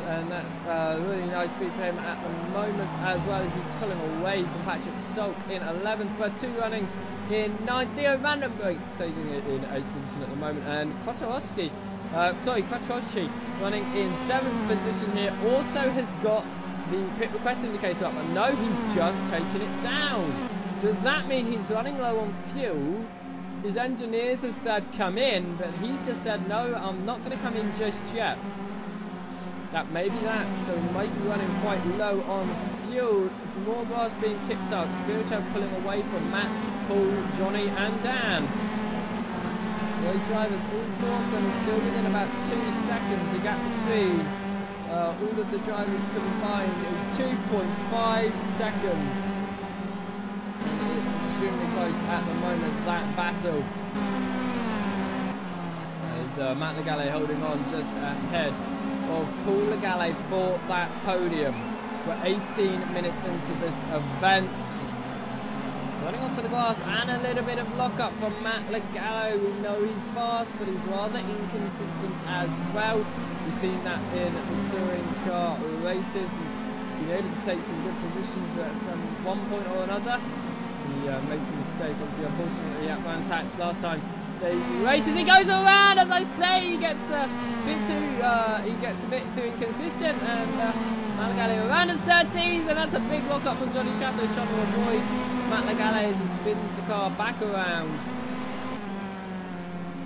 And that's a really nice feat for him at the moment, as well as he's pulling away from Patrick Sulk in 11th, but 2 running in 9th. Theo Vandenberg taking it in 8th position at the moment, and Kotrowski running in 7th position here, also has got the pit request indicator up, and no, he's just taken it down. Does that mean he's running low on fuel? His engineers have said come in, but he's just said no, I'm not going to come in just yet. That may be that, so he might be running quite low on fuel. Some more bars being kicked out. Spirichev pulling away from Matt, Paul, Johnny and Dan. Those drivers, all 4 of them are still within about 2 seconds. The gap between all of the drivers combined is 2.5 seconds. And it's extremely close at the moment, that battle. There's Matt Legale holding on just ahead of Paul Legale for that podium. We're 18 minutes into this event. Running onto the grass and a little bit of lock-up from Matt Legale. We know he's fast, but he's rather inconsistent as well. We've seen that in the touring car races. He's been able to take some good positions, but at one point or another, he makes a mistake. Obviously, unfortunately, at Brands Hatch last time, They races. He goes around, as I say. He gets a bit too inconsistent, and Matt Legale around at 13s, and that's a big lock up from Johnny Stratos trying to avoid Matt Legale as he spins the car back around.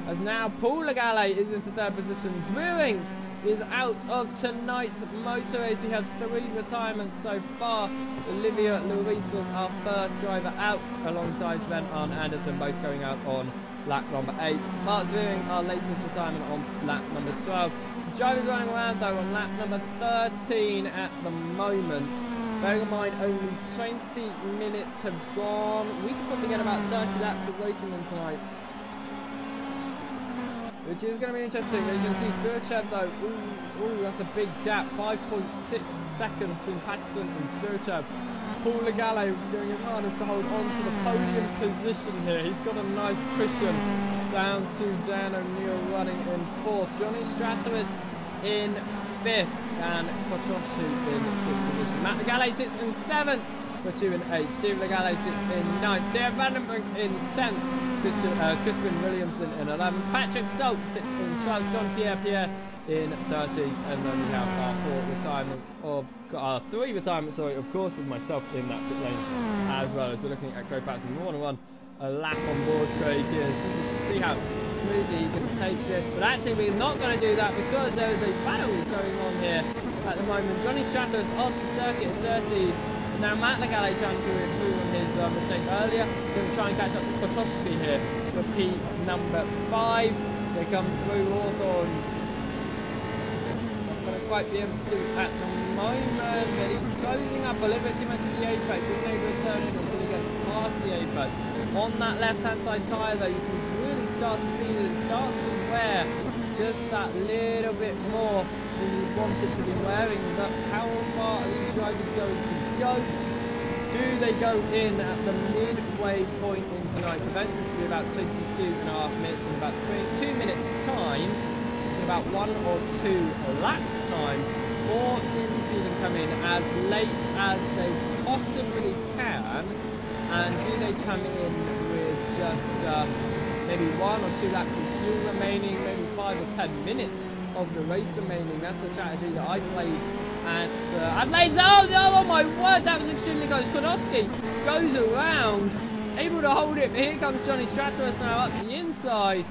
As now Paul Legale is into third position. Zweering is out of tonight's motor race. We have 3 retirements so far. Olivia Luis was our first driver out, alongside Sven Arne Anderson, both going out on lap number 8. Mark Zweering, our latest retirement, on lap number 12. The drivers running around though on lap number 13 at the moment. Bearing in mind only 20 minutes have gone. We could probably get about 30 laps of racing on tonight, which is going to be interesting. As you can see, Spirichev though, ooh, that's a big gap. 5.6 seconds between Patterson and Spirichev. Paul Legale doing his hardest to hold on to the podium position here. He's got a nice cushion down to Dan O'Neill running in 4th. Johnny Stratos in 5th, and Kochoshi in 6th position. Matt Legale sits in 7th, Batu in 8th. Steve Legale sits in 9th. Dave Vandenberg in 10th. Crispin Williamson in 11th. Patrick Salk sits in 12th. John Pierre in 13th. And then we have our 3 retirements, of course, with myself in that pit lane as well. As we're looking at Craig Patterson. We want to run a lap on board Craig here, to see how smoothly he can take this. But actually, we're not going to do that because there is a battle going on here at the moment. Johnny Stratos off the circuit at 30s. Now Matt Legale trying to improve on his mistake earlier. Going to try and catch up to Kotoshki here for P number 5. They come through Hawthorns. Not going to quite be able to do it at the moment, but he's closing up a little bit too much of the apex. He's not able to turn in until he gets past the apex. On that left-hand side tyre though, you can really start to see that it starts to wear just that little bit more than you want it to be wearing. But how far are these drivers going to go? Do they go in at the midway point in tonight's event, which will be about 22.5 minutes in about 2 minutes time, in about 1 or 2 laps time, or do we see them come in as late as they possibly can? And do they come in with just maybe 1 or 2 laps of fuel remaining, maybe 5 or 10 minutes of the race remaining? That's the strategy that I played at Adelaide. Oh my word, that was extremely close. Konowski goes around, able to hold it, but here comes Johnny Stratos now up the inside.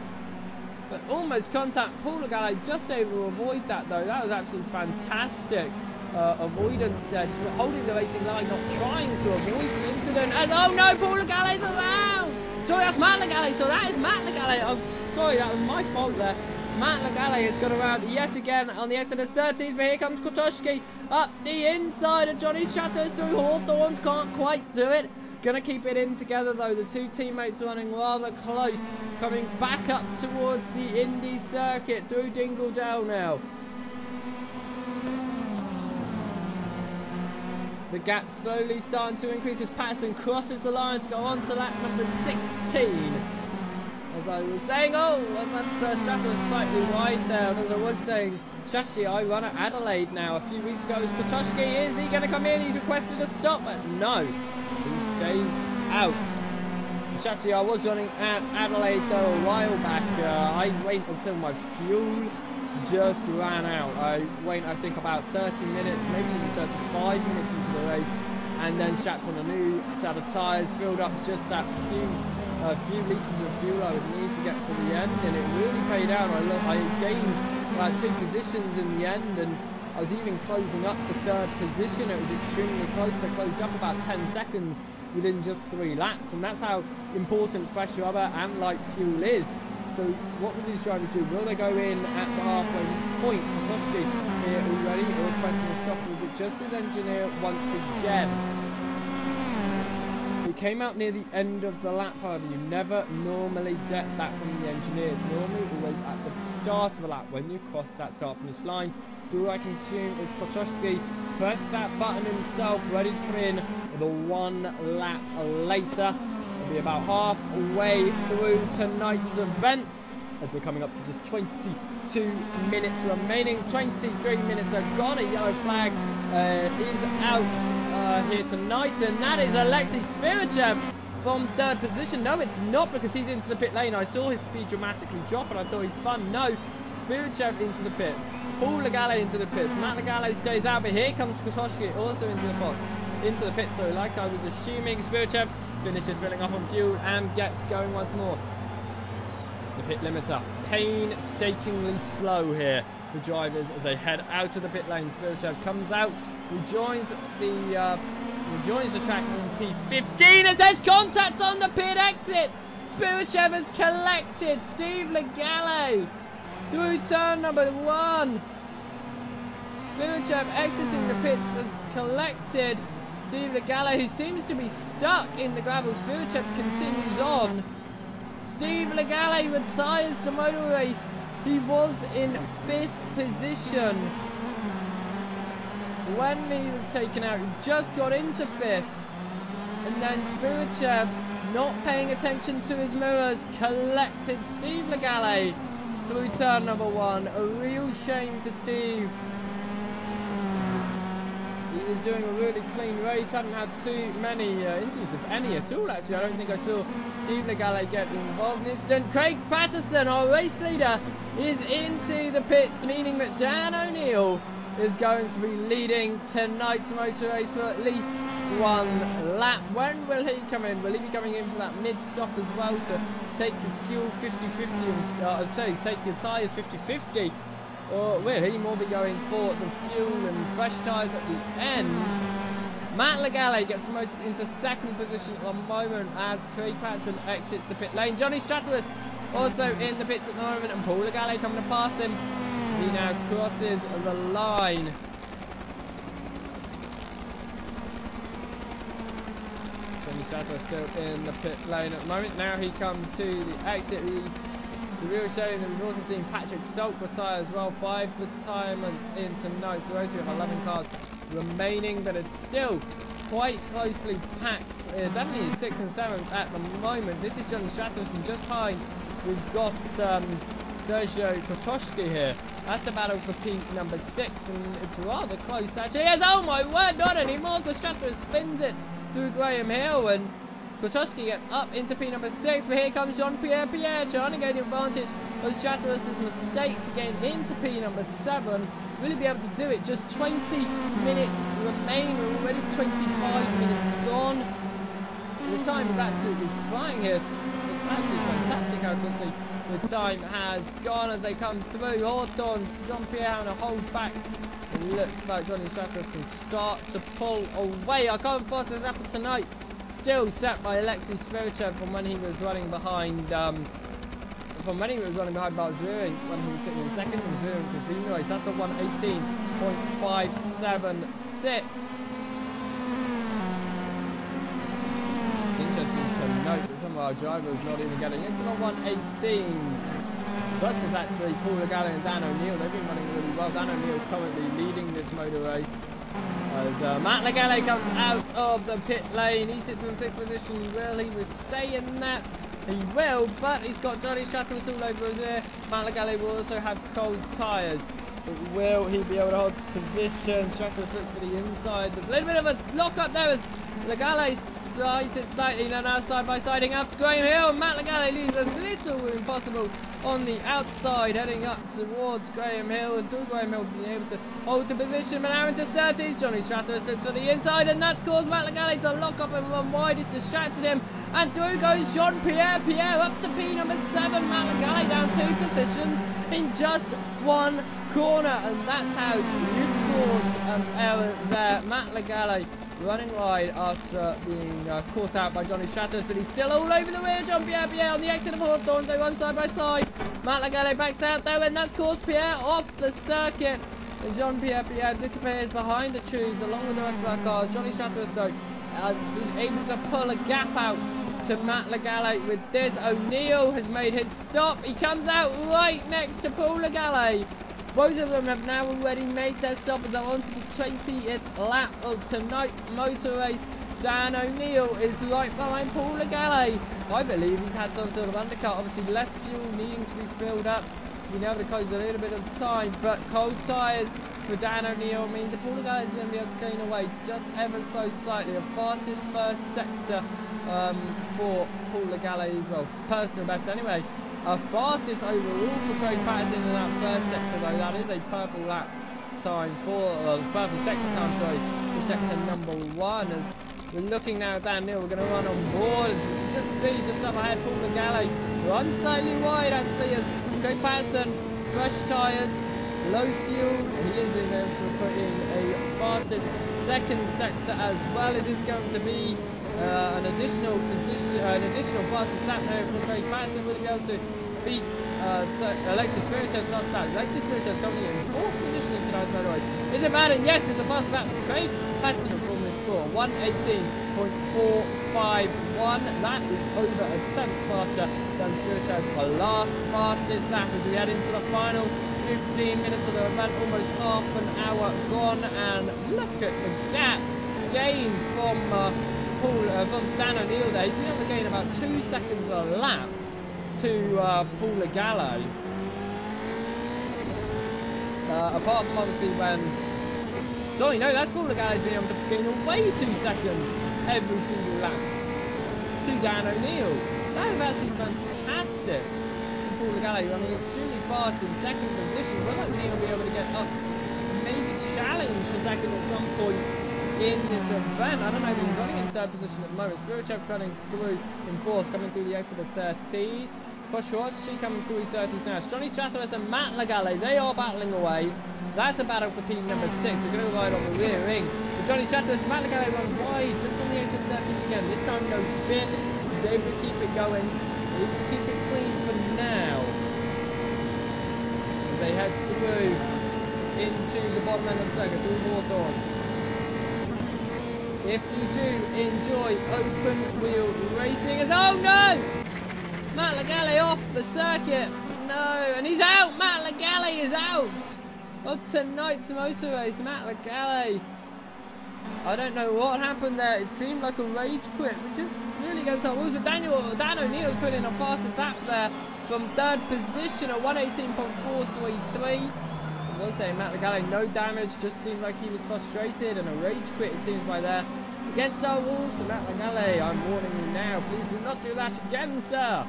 But almost contact. Paul Legale just able to avoid that though. That was absolutely fantastic avoidance there, just holding the racing line, not trying to avoid the incident. And oh no, Paul Legale's around! Sorry, that's Matt Legale. So that is Matt Legale. Oh, sorry, that was my fault there. Matt Legale has got around yet again on the exit of 30s, but here comes Kotoshki up the inside, and Johnny Stratos through Hawthorns can't quite do it. Gonna keep it in together though. The 2 teammates running rather close, coming back up towards the Indy circuit through Dingledale now. The gap slowly starting to increase as Patterson crosses the line to go on to lap number 16. As I was saying, was that Stratos slightly wide there? And as I was saying, Shashi, I run at Adelaide now. A few weeks ago was Kotoshki. Is he going to come in? He's requested a stop, but no, he stays out. Shashi, I was running at Adelaide though a while back. I waited until my fuel just ran out. I wait, I think about 30 minutes, maybe even 35 minutes into the race, and then strapped on a new set of tyres, filled up just that few litres of fuel I would need to get to the end, and it really paid out. I gained about 2 positions in the end, and I was even closing up to 3rd position. It was extremely close. I closed up about 10 seconds within just 3 laps, and that's how important fresh rubber and light fuel is. So what will these drivers do? Will they go in at the halfway point? Kotoshki here already requesting a stop. Was it just his engineer once again? He came out near the end of the lap, however. You never normally get that from the engineer. It's normally always at the start of a lap when you cross that start-finish line. So all I can assume is Kotoshki pressed that button himself, ready to come in with a 1 lap later. We'll be about halfway through tonight's event as we're coming up to just 22 minutes remaining. 23 minutes are gone. A yellow flag is out here tonight, and that is Alexei Spirichev from third position. No, it's not, because he's into the pit lane. I saw his speed dramatically drop and I thought he spun. No, Spirichev into the pits. Paul Legale into the pits. Matt Legale stays out, but here comes Kotoshki also into the pits. So like I was assuming, Spirichev finishes filling up on fuel and gets going once more. The pit limiter painstakingly slow here for drivers as they head out of the pit lane. Spirichev comes out, rejoins the track on P15 as there's contact on the pit exit. Spirichev has collected Steve Legale through turn number 1. Spirichev exiting the pits has collected Steve Legale, who seems to be stuck in the gravel. Spirichev continues on. Steve Legale retires the motor race. He was in 5th position when he was taken out. He just got into 5th. And then Spirichev, not paying attention to his mirrors, collected Steve Legale through turn number 1. A real shame for Steve. He was doing a really clean race, hadn't had too many incidents, if any at all actually. I don't think I saw Steve Legale get involved in an incident. Craig Patterson, our race leader, is into the pits, meaning that Dan O'Neill is going to be leading tonight's motor race for at least 1 lap. When will he come in? Will he be coming in for that mid-stop as well to take your fuel 50-50, take your tyres 50-50? Or will he more be going for the fuel and fresh tyres at the end? Matt Legale gets promoted into 2nd position at the moment as Craig Patterson exits the pit lane. Johnny Stratoris also in the pits at the moment, and Paul Legale coming to pass him as he now crosses the line. Johnny Stratoris still in the pit lane at the moment. Now he comes to the exit. It's a real shame that we've also seen Patrick Salk retire as well. 5 retirements in tonight's race. We have 11 cars remaining, but it's still quite closely packed. Definitely 6th and 7th at the moment. This is Johnny Stratoris, and just behind we've got Sergio Kotoshki here. That's the battle for P number 6, and it's rather close actually. Yes, oh my word, not anymore. Stratoris spins it through Graham Hill, and Kotoshki gets up into P number 6, but here comes Jean-Pierre Pierre trying to gain the advantage of Stratoris' mistake to gain into P number 7. Will he be able to do it? Just 20 minutes remain. We're already 25 minutes gone. The time is absolutely flying here. It's actually fantastic how quickly the time has gone as they come through. Hawthorne's Jean-Pierre having a hold back. It looks like Johnny Stratoris can start to pull away. Our current fastest lap of tonight still set by Alexei Spirichev from when he was running behind Bart Zuring when he was sitting in 2nd, and Zuring was leading the race. That's a 1:18.576. It's interesting to note that some of our drivers not even getting into the 1:18s, such as actually Paul Legale and Dan O'Neill. They've been running really well. Dan O'Neill currently leading this motor race. As Matt Legale comes out of the pit lane, he sits in 6th position. Will he stay in that? He will, but he's got Johnny Stratoris all over his ear. Matt Legale will also have cold tyres. But will he be able to hold position? Stratoris looks for the inside. A little bit of a lock up there as Legale slides it slightly. Now side by siding up to Graham Hill. Matt Legale leaves as little room possible on the outside, heading up towards Graham Hill, and through Graham Hill being able to hold the position. But now into 30s, Johnny Stratoris looks for the inside, and that's caused Matt Legale to lock up and run wide. It's distracted him, and through goes Jean-Pierre Pierre up to P number 7. Matt Legale down 2 positions in just 1 corner, and that's how you cause an error there. Matt Legale running wide after being caught out by Johnny Stratoris, but he's still all over the rear. Jean-Pierre Pierre on the exit of Hawthorne. They run side by side. Matt Legale backs out though, and that's caused Pierre off the circuit. And Jean-Pierre Pierre disappears behind the trees along with the rest of our cars. Johnny Stratoris though has been able to pull a gap out to Matt Legale with this. O'Neill has made his stop. He comes out right next to Paul Legale. Both of them have now already made their stop as they're on to the 20th lap of tonight's motor race. Dan O'Neill is right behind Paul Legale. I believe he's had some sort of undercut. Obviously less fuel needing to be filled up. We've been able to close a little bit of time, but cold tyres for Dan O'Neill means that Paul Legale is going to be able to gain away just ever so slightly. The fastest first sector for Paul Legale's, well, personal best anyway. Fastest overall for Craig Patterson in that first sector though. That is a purple lap time for, purple sector time, sorry, for sector number 1. As we're looking now down Neil, we're going to run on board. As you can just see, just up ahead, Paul Legale runs slightly wide actually as Craig Patterson, fresh tyres, low fuel. He is being able to put in a fastest second sector as well. Is this going to be an additional position, an additional fastest lap now for Craig Patterson? Will he be able to beat Alexis Spiritus last lap? Alexis Spiritus coming in 4th position in tonight's motorways. Is it bad? And yes, it's a fast lap for Craig Patterson of Formula Sport. 1:18.451. That is over a tenth faster than Spiritus' last fastest lap as we head into the final 15 minutes of the event. Almost half an hour gone, and look at the gap gained from from Dan O'Neill there. He's been able to gain about 2 seconds a lap to Paul Legale. Apart from obviously when... Sorry, no, that's Paul Legale being able to gain away 2 seconds every single lap to Dan O'Neill. That is actually fantastic. Paul Legale running extremely fast in second position. Will O'Neill be able to get up and maybe challenge for second at some point in this event? I don't know, he's running in 3rd position at the moment. Spirichev running through in 4th, coming through the exit of 30s. Koshorowski coming through his 30s now. Stronny Strathwaite and Matt Legale, they are battling away. That's a battle for P number 6. We're going to ride on the rear ring. But Johnny Strathwaite, Matt Legale runs wide just on the exit of 30s again. This time no spin. He's able to keep it going. Able to keep it clean for now. As they head through into the bottom end of the circuit, through Hawthorns. If you do enjoy open wheel racing, it's, oh no! Matt Legale off the circuit. No, and he's out. Matt Legale is out of tonight's motor race. Matt Legale. I don't know what happened there. It seemed like a rage quit, which is really against our rules. But Dan O'Neill's put in a fastest lap there from 3rd position at 1:18.433. I was saying Matt Legale, no damage, just seemed like he was frustrated, and a rage quit it seems by there. Against our rules, so Matt Legale, I'm warning you now, please do not do that again, sir.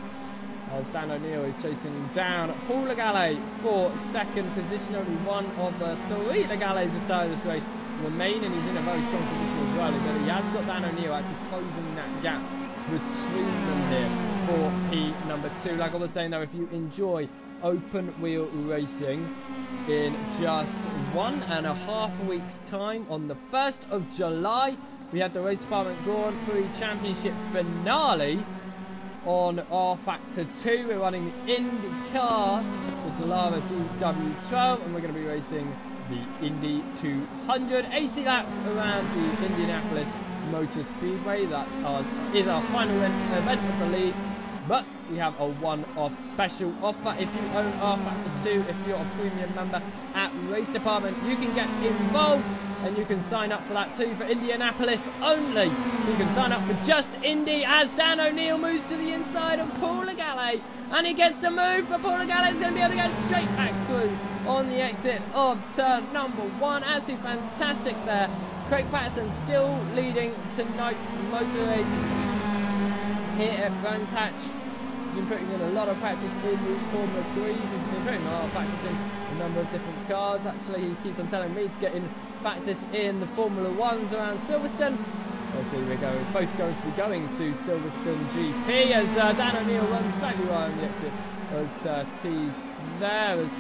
As Dan O'Neill is chasing him down. Paul Legale for 2nd position, only one of the 3 Legales aside of this race remain, and he's in a very strong position as well. But he has got Dan O'Neill actually closing that gap between them here for P number 2. Like I was saying though, if you enjoy open wheel racing, in just 1.5 weeks time on the 1st of July, we have the Race Department Grand Prix Championship finale on R Factor 2. We're running the IndyCar, the Dallara DW12, and we're going to be racing the Indy 200. 80 laps around the Indianapolis Motor Speedway. That's is our final event of the league. But we have a one-off special offer. If you own R Factor 2, if you're a premium member at Race Department, you can get involved and you can sign up for that too, for Indianapolis only. So you can sign up for just Indy as Dan O'Neill moves to the inside of Paul Legale. And he gets the move, but Paul Legale is going to be able to get straight back through on the exit of turn number 1. Absolutely fantastic there. Craig Patterson still leading tonight's motor race here at Brands Hatch. He's been putting in a lot of practice in these Formula 3s. He's been putting a lot of practice in a number of different cars. Actually, he keeps on telling me to get in practice in the Formula 1s around Silverstone. Obviously, we're both going to be going to Silverstone GP as Dan O'Neill runs slightly wide on the exit as teased there. As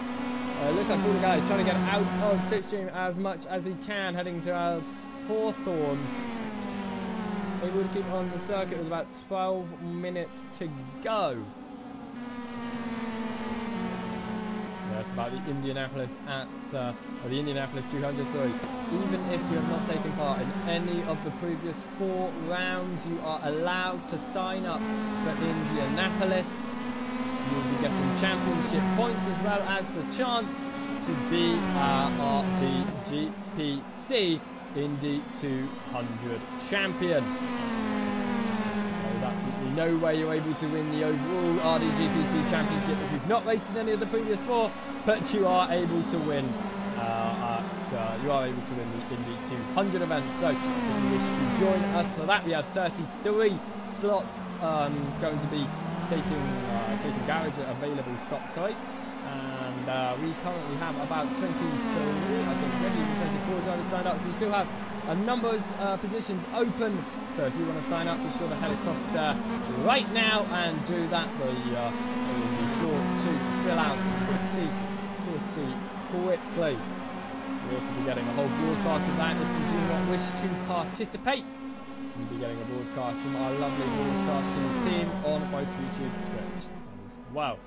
looks like Paul Legale trying to get out of slipstream as much as he can, heading towards Hawthorn. Able to keep on the circuit with about 12 minutes to go. That's about the Indianapolis the Indianapolis 200. Sorry, even if you have not taken part in any of the previous 4 rounds, you are allowed to sign up for Indianapolis. You'll be getting championship points as well as the chance to be the GPC Indy 200 champion. There is absolutely no way you're able to win the overall RDGPC championship if you've not raced in any of the previous 4, but you are able to win you are able to win the Indy 200 event. So if you wish to join us for that, we have 33 slots going to be taking garage available slots, sorry. And we currently have about 23, I think, maybe even 24 drivers signed up. So we still have a number of positions open. So if you want to sign up, be sure to head across there right now and do that. They will be sure to fill out pretty quickly. We'll also be getting a whole broadcast of that if you do not wish to participate. We'll be getting a broadcast from our lovely broadcasting team on both YouTube and Twitch as well.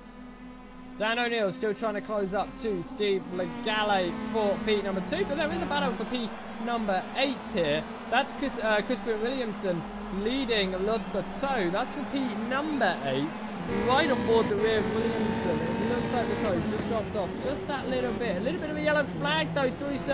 Dan O'Neill still trying to close up to Steve Legale for P number 2, but there is a battle for P number 8 here. That's Crispin Williamson leading Lod Bateau. That's for P number 8. Right on board the rear of Williamson. It looks like the toes just dropped off just that little bit. A little bit of a yellow flag though, 3's.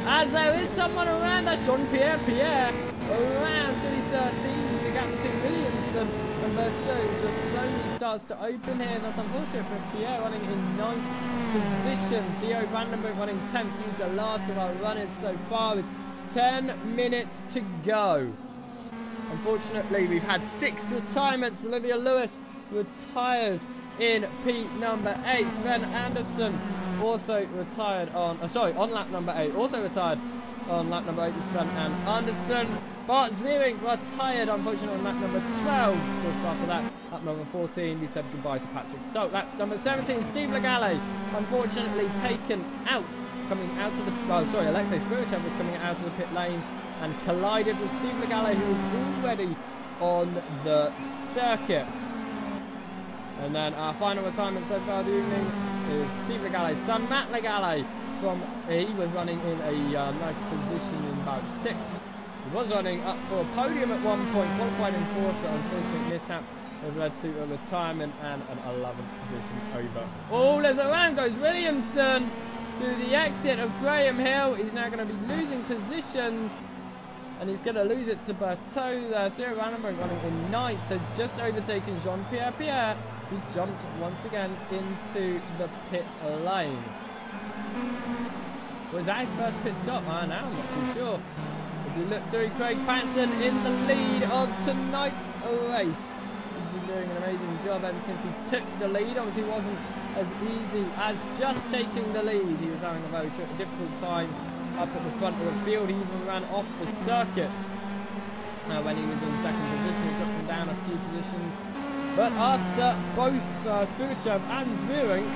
As there is someone around, that's Jean-Pierre around 3's. There's a gap between Williamson and Bateau. Just slowly starts to open here. That's unfortunate for Pierre running in 9th position. Theo Vandenberg running 10th. He's the last of our runners so far with 10 minutes to go. Unfortunately, we've had 6 retirements. Olivia Lewis retired in P number 8. Sven Anderson also retired on lap number 8. Also retired on lap number 8 with Sven and Anderson. Bart Zwiering retired, unfortunately, on lap number 12. Just after that, lap number 14, we said goodbye to Patrick. So, lap number 17, Steve Legale, unfortunately taken out, coming out of the, Alexei Spirichev coming out of the pit lane and collided with Steve Legale, who was already on the circuit. And then our final retirement so far of the evening is Steve Legale's son, Matt Legale. He was running in a nice position in about 6th. He was running up for a podium at one point, qualified in 4th, but unfortunately mishaps have led to a retirement and an 11th position over. Oh, there's around goes Williamson through the exit of Graham Hill. He's now going to be losing positions. And he's going to lose it to Bateau. Theo Vandenberg running in 9th has just overtaken Jean-Pierre, who's jumped once again into the pit lane. Was that his first pit stop? Now I'm not too sure. As we look through, Craig Patterson in the lead of tonight's race. He's been doing an amazing job ever since he took the lead. Obviously, it wasn't as easy as just taking the lead. He was having a very difficult time up at the front of the field. He even ran off the circuit when he was in 2nd position. It took him down a few positions. But after both Spirichev and Zwiering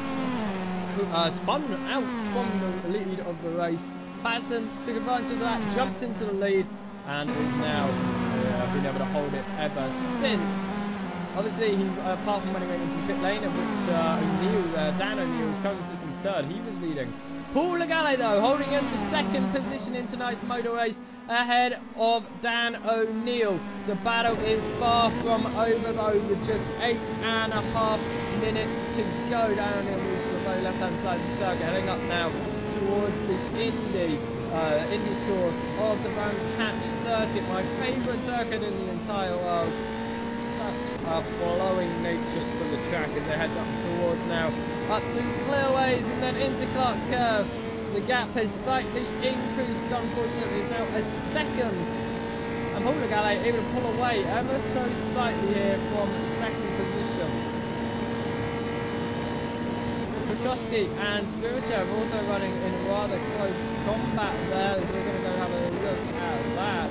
spun out from the lead of the race, Patterson took advantage of that, jumped into the lead, and is now been able to hold it ever since. Obviously, he, apart from when he went into the pit lane, of which Dan O'Neill was currently sitting in 3rd, he was leading. Paul Legale, though, holding him to 2nd position in tonight's motor race, ahead of Dan O'Neill. The battle is far from over, though, with just 8.5 minutes to go. Dan O'Neill moves to the very left-hand side of the circuit, heading up now towards the Indy course of the Brands Hatch circuit, my favourite circuit in the entire world. Such a flowing nature to the track as they head up towards now, up through Clearways and then into Clark Curve. The gap has slightly increased, unfortunately. It's now a 2nd. And Paul Legale able to pull away ever so slightly here from 2nd position. Khrushchevsky and Spirichev also running in rather close combat there, so we're going to go have a look at that.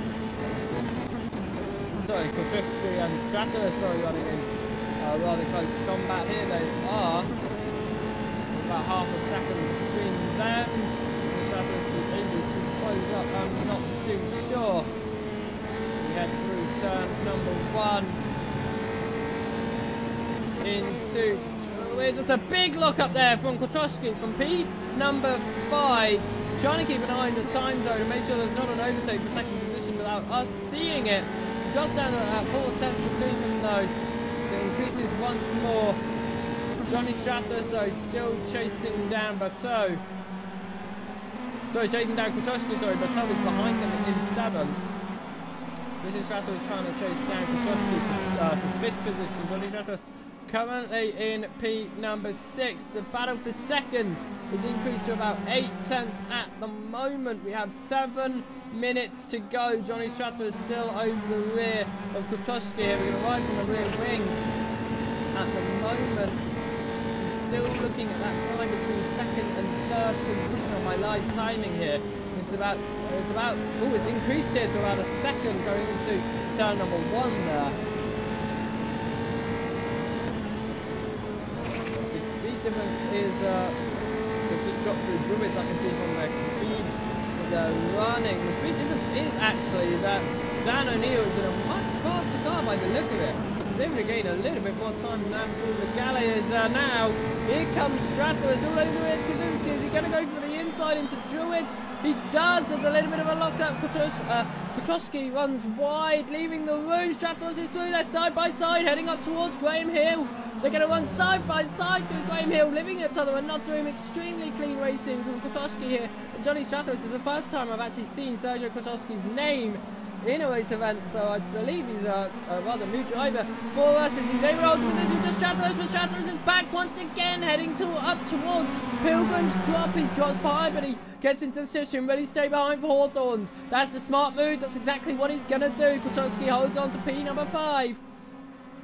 Sorry, Khrushchevsky and Stratos are running in rather close combat here. They are about half a second between them. Stratos be able to close up, I'm not too sure. We head through turn number 1 into... There's just a big lock up there from Kotoshki from P number 5. Trying to keep an eye on the time zone and make sure there's not an overtake for 2nd position without us seeing it. Just down at 4 tenths between them though. It increases once more. Johnny Stratos though still chasing down Bateau. Sorry, chasing down Kotoshki, sorry, Bateau is behind them in 7th. This is Stratos trying to chase down Kotoshki for 5th position. Johnny Stratos currently in P number 6. The battle for second is increased to about 8/10 at the moment. We have 7 minutes to go. Johnny Stratford is still over the rear of Kutoski here. We're going to ride from the rear wing at the moment. So still looking at that time between second and third position on my live timing here. It's increased here to about a second going into turn number 1 there. The speed difference is, they've just dropped through Druids, I can see from their speed that they're running. The speed difference is actually that Dan O'Neill is in a much faster car by the look of it. He's able to gain a little bit more time than Paul Legale is now. Here comes Stratos all over with Krasinski. Is he going to go for the inside into Druid? He does. There's a little bit of a lockup. Kutoski runs wide, leaving the room. Stratos is through there side by side, heading up towards Graham Hill. They're going to run side by side through Graham Hill, living each other and not through him. Extremely clean racing from Kutoski here. And Johnny Stratos is the first time I've actually seen Sergio Kutoski's name in a race event, so I believe he's a rather new driver for us as he's able to hold position to Stratos, but Stratos is back once again, heading up towards Pilgrim's Drop. He drops behind, but he gets into the position, really stay behind for Hawthorns. That's the smart move, that's exactly what he's going to do. Kutoski holds on to P number 5.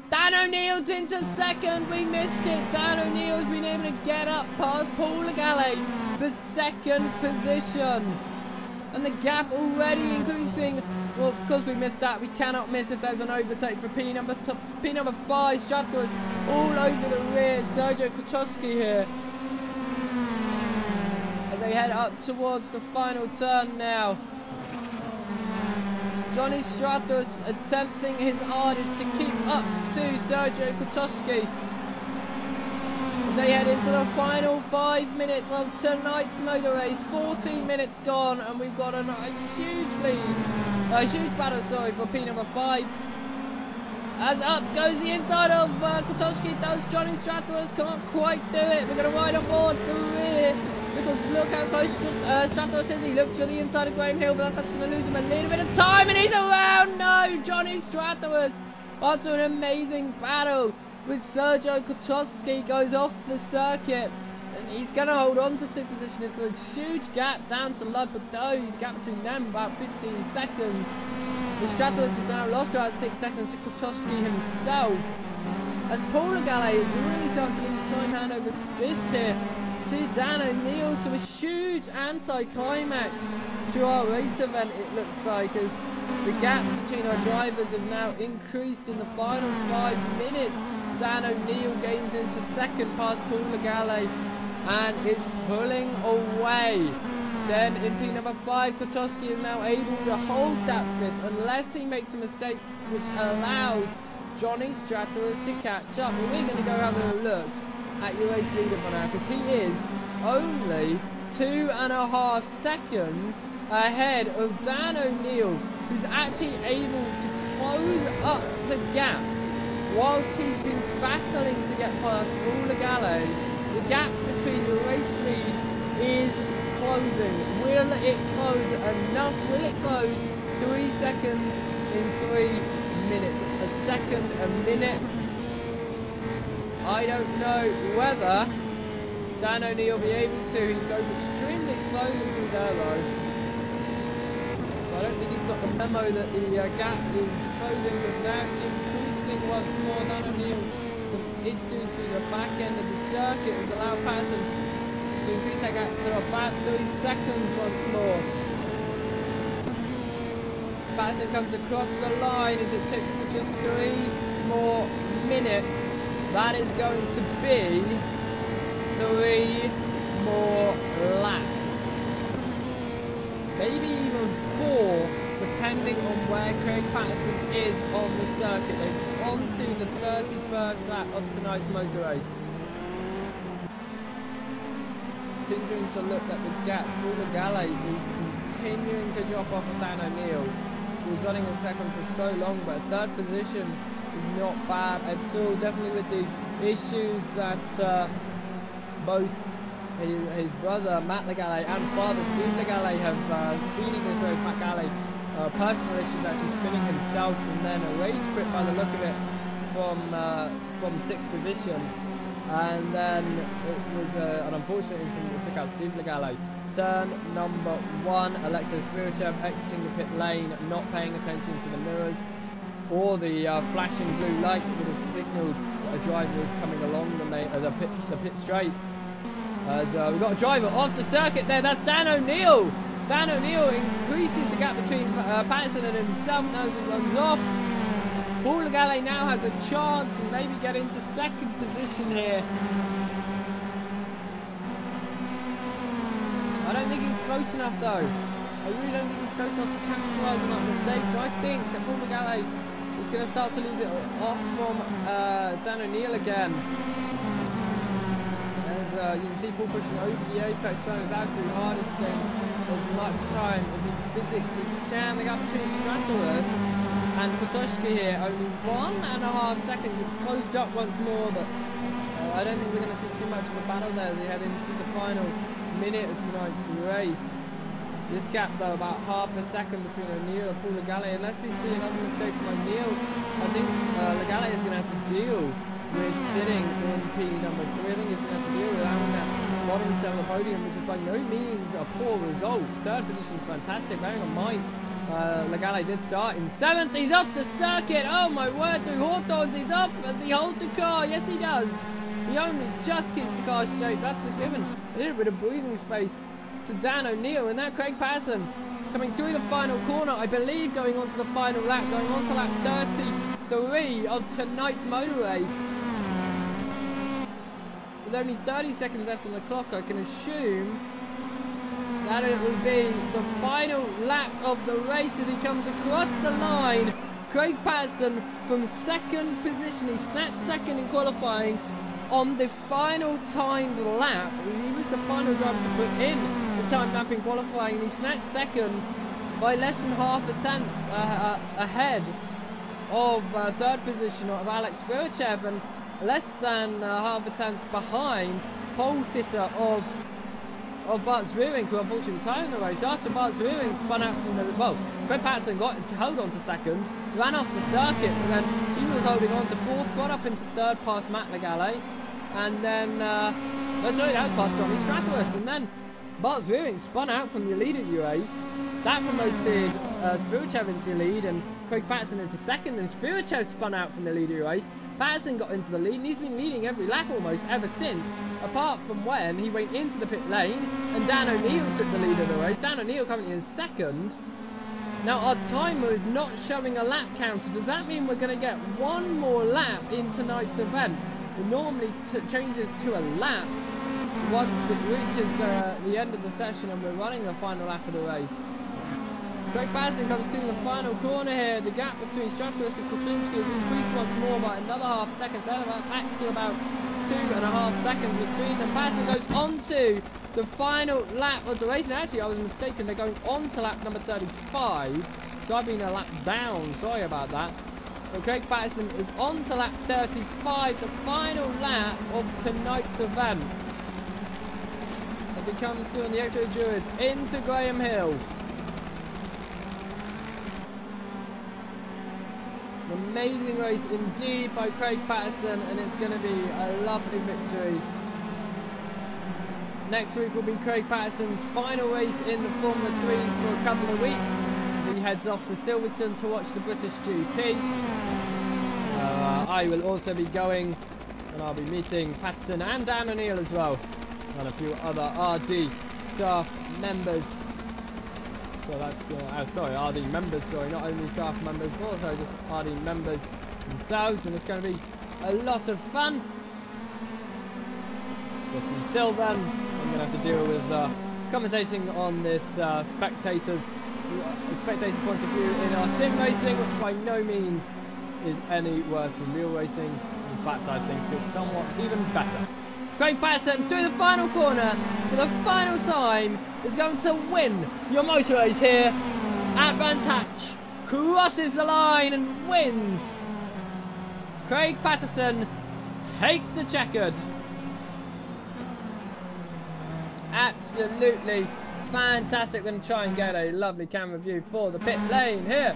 Dan O'Neill's into second, we missed it. Dan O'Neill's been able to get up past Paul Legale for second position. And the gap already increasing. Well, because we missed that, we cannot miss if there's an overtake for P number 5. Stratos all over the rear. Sergio Kutoski here. As they head up towards the final turn now. Johnny Stratos attempting his hardest to keep up to Sergio Kutoski. As they head into the final 5 minutes of tonight's motor race. 14 minutes gone, and we've got a huge lead. A huge battle, sorry, for P number 5. As up goes the inside of Kutoski, does Johnny Stratos, can't quite do it. We're going to ride on board the rear, because look how close Stratos is. He looks for the inside of Graham Hill, but that's going to lose him a little bit of time, and he's around. No, Johnny Stratos, after an amazing battle with Sergio Kutoski, goes off the circuit. And he's going to hold on to 6th position. It's a huge gap down to Ludbado. The gap between them about 15 seconds. The Stratos has now lost about 6 seconds to Kutoski himself. As Paul Legale is really starting to lose time hand over fist here to Dan O'Neill. So a huge anti-climax to our race event, it looks like, as the gaps between our drivers have now increased in the final 5 minutes. Dan O'Neill gains into second past Paul Legale and is pulling away. Then in P number 5, Kutoski is now able to hold that fifth unless he makes a mistake, which allows Johnny Stratos to catch up. But we're going to go have a look at your race leader for now, because he is only 2.5 seconds ahead of Dan O'Neill, who's actually able to close up the gap whilst he's been battling to get past Paul Legale. The gap between the race lead is closing. Will it close enough? Will it close 3 seconds in 3 minutes? It's a second a minute. I don't know whether Dan O'Neill will be able to. He goes extremely slowly through there though. So I don't think he's got the memo that the gap is closing, because now it's increasing once more. Dan O'Neill, some issues through the back end of the circuit has allowed Patterson to increase that gap to about 3 seconds once more. Patterson comes across the line as it ticks to just 3 more minutes. That is going to be 3 more laps. Maybe even 4, depending on where Craig Patterson is on the circuit. They're on to the 31st lap of tonight's motor race. Continuing to look at the gap, Paul Legale is continuing to drop off of Dan O'Neill, who was running in second for so long, but 3rd position is not bad at all. Definitely with the issues that both his brother Matt Legale and father Steve Legale have seen in this race. Matt Legale, personal issues, actually spinning himself and then a rage quit by the look of it from 6th position. And then it was an unfortunate incident that took out Steve Legale. Turn number 1, Alexei Spirichev exiting the pit lane, not paying attention to the mirrors or the flashing blue light that would have signalled that a driver was coming along the pit straight. As we've got a driver off the circuit there, that's Dan O'Neill. Dan O'Neill increases the gap between Patterson and himself now as he runs off. Paul Legale now has a chance to maybe get into 2nd position here. I don't think he's close enough though. I really don't think he's close enough to capitalise on that mistake. So I think that Paul Legale is going to start to lose it off from Dan O'Neill again. As you can see Paul pushing over the apex, trying his absolute hardest to gain as much time as he physically can. The gap between Stratoris and Kotoshka here, only 1.5 seconds. It's closed up once more, but I don't think we're going to see too much of a battle there as we head into the final minute of tonight's race. This gap though, about half a second between O'Neill and Paul Legale. Unless we see another mistake from O'Neill, I think Legale is going to have to deal with sitting in P number 3. I think he's going to have to deal with having that bottom 7 podium, which is by no means a poor result. 3rd position, fantastic. Bearing in mind, Legale did start in 7th. He's up the circuit. Oh my word, through Hawthorns, he's up as he holds the car. Yes, he does. He only just keeps the car straight. That's a given. A little bit of breathing space to Dan O'Neill. And now Craig Patterson coming through the final corner. I believe going on to the final lap. Going on to lap 33 of tonight's motor race. With only 30 seconds left on the clock, I can assume that it will be the final lap of the race as he comes across the line. Craig Patterson from 2nd position. He snatched 2nd in qualifying on the final timed lap. He was the final driver to put in the timed lap in qualifying. He snatched 2nd by less than half a tenth ahead of 3rd position of Alex Spirichev and less than half a tenth behind pole sitter of Bart Zweering, who unfortunately retired in the race after Bart Zweering spun out from the... Well, Craig Patterson held on to 2nd, ran off the circuit, and then he was holding on to 4th, got up into 3rd past Matt Legale, and then... that was past Tommy Stratoris, and then Bart Zweering spun out from the lead at your race. That promoted Spirichev into the lead, and Craig Patterson into 2nd, and Spirichev spun out from the lead of your race. Patterson got into the lead, and he's been leading every lap almost ever since, apart from when he went into the pit lane and Dan O'Neill took the lead of the race. Dan O'Neill currently in 2nd. Now our timer is not showing a lap counter. Does that mean we're going to get one more lap in tonight's event? It normally changes to a lap once it reaches the end of the session and we're running the final lap of the race. Craig Patterson comes through the final corner here. The gap between Stratoris and Kuczynski has increased once more by another half second. So back to about 2.5 seconds between them. Patterson goes on to the final lap of the race. And actually, I was mistaken. They're going on to lap number 35. So I've been a lap down. Sorry about that. But Craig Patterson is on to lap 35, the final lap of tonight's event. As he comes through on the X-Ray Druids into Graham Hill. An amazing race indeed by Craig Patterson, and it's going to be a lovely victory. Next week will be Craig Patterson's final race in the Formula 3's for a couple of weeks as he heads off to Silverstone to watch the British GP. I will also be going, and I'll be meeting Patterson and Dan O'Neill as well, and a few other RD staff members. So that's RD members, sorry, not only staff members, but also just RD members themselves, and it's going to be a lot of fun. But until then, I'm going to have to deal with commentating on this spectator's point of view in our sim racing, which by no means is any worse than real racing. In fact, I think it's somewhat even better. Craig Patterson through the final corner for the final time is going to win your motor race here at Brands Hatch. Crosses the line and wins. Craig Patterson takes the checkered. Absolutely fantastic. We're going to try and get a lovely camera view for the pit lane here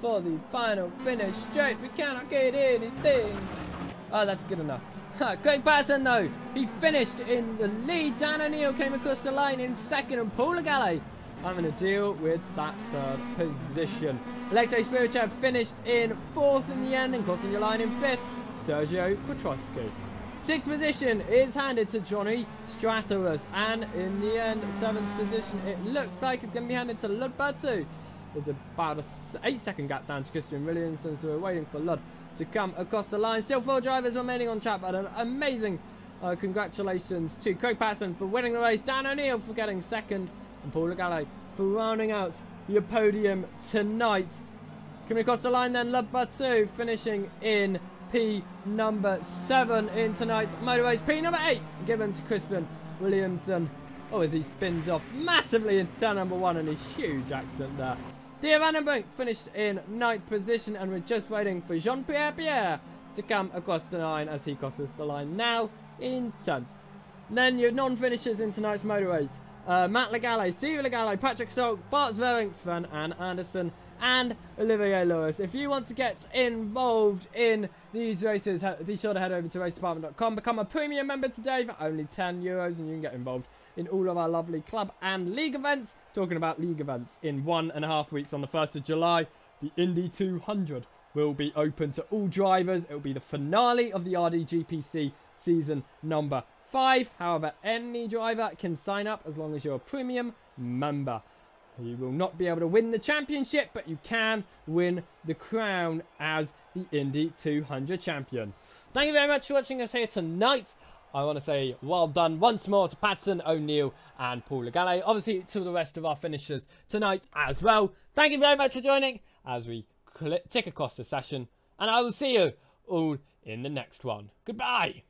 for the final finish straight. We cannot get anything. Oh, that's good enough. Craig Patterson, though, he finished in the lead. Dan O'Neill came across the line in second, and Paul Legale having to deal with that third position. Alexei Spirichev finished in fourth in the end, and crossing the line in fifth, Sergio Quattrosky. Sixth position is handed to Johnny Stratheros, and in the end, seventh position, it looks like it's going to be handed to Lud Bertu. There's about a 8-second gap down to Christian Williamson, so we're waiting for Lud to come across the line. Still 4 drivers remaining on track, but an amazing congratulations to Craig Patterson for winning the race, Dan O'Neill for getting second, and Paul Legale for rounding out your podium tonight. Coming across the line then, Lud Bertu finishing in P number 7 in tonight's motor race. P number 8 given to Crispin Williamson. Oh, as he spins off massively into turn number 1, and a huge accident there. Dia Vandenbrink finished in 9th position, and we're just waiting for Jean-Pierre Pierre to come across the line as he crosses the line now in 10th. Then your non-finishers in tonight's motor race. Matt Legale, Steve Legale, Patrick Stock, Bart Zverink, Sven and Anderson, and Olivier Lewis. If you want to get involved in these races, be sure to head over to racedepartment.com. Become a premium member today for only €10, and you can get involved in all of our lovely club and league events. Talking about league events, in 1.5 weeks on the 1st of July, the Indy 200 will be open to all drivers. It will be the finale of the RDGPC season number 5. However, any driver can sign up as long as you're a premium member. You will not be able to win the championship, but you can win the crown as the Indy 200 champion. Thank you very much for watching us here tonight. I want to say well done once more to Patterson, O'Neill and Paul Legale. Obviously to the rest of our finishers tonight as well. Thank you very much for joining as we tick across the session. And I will see you all in the next one. Goodbye.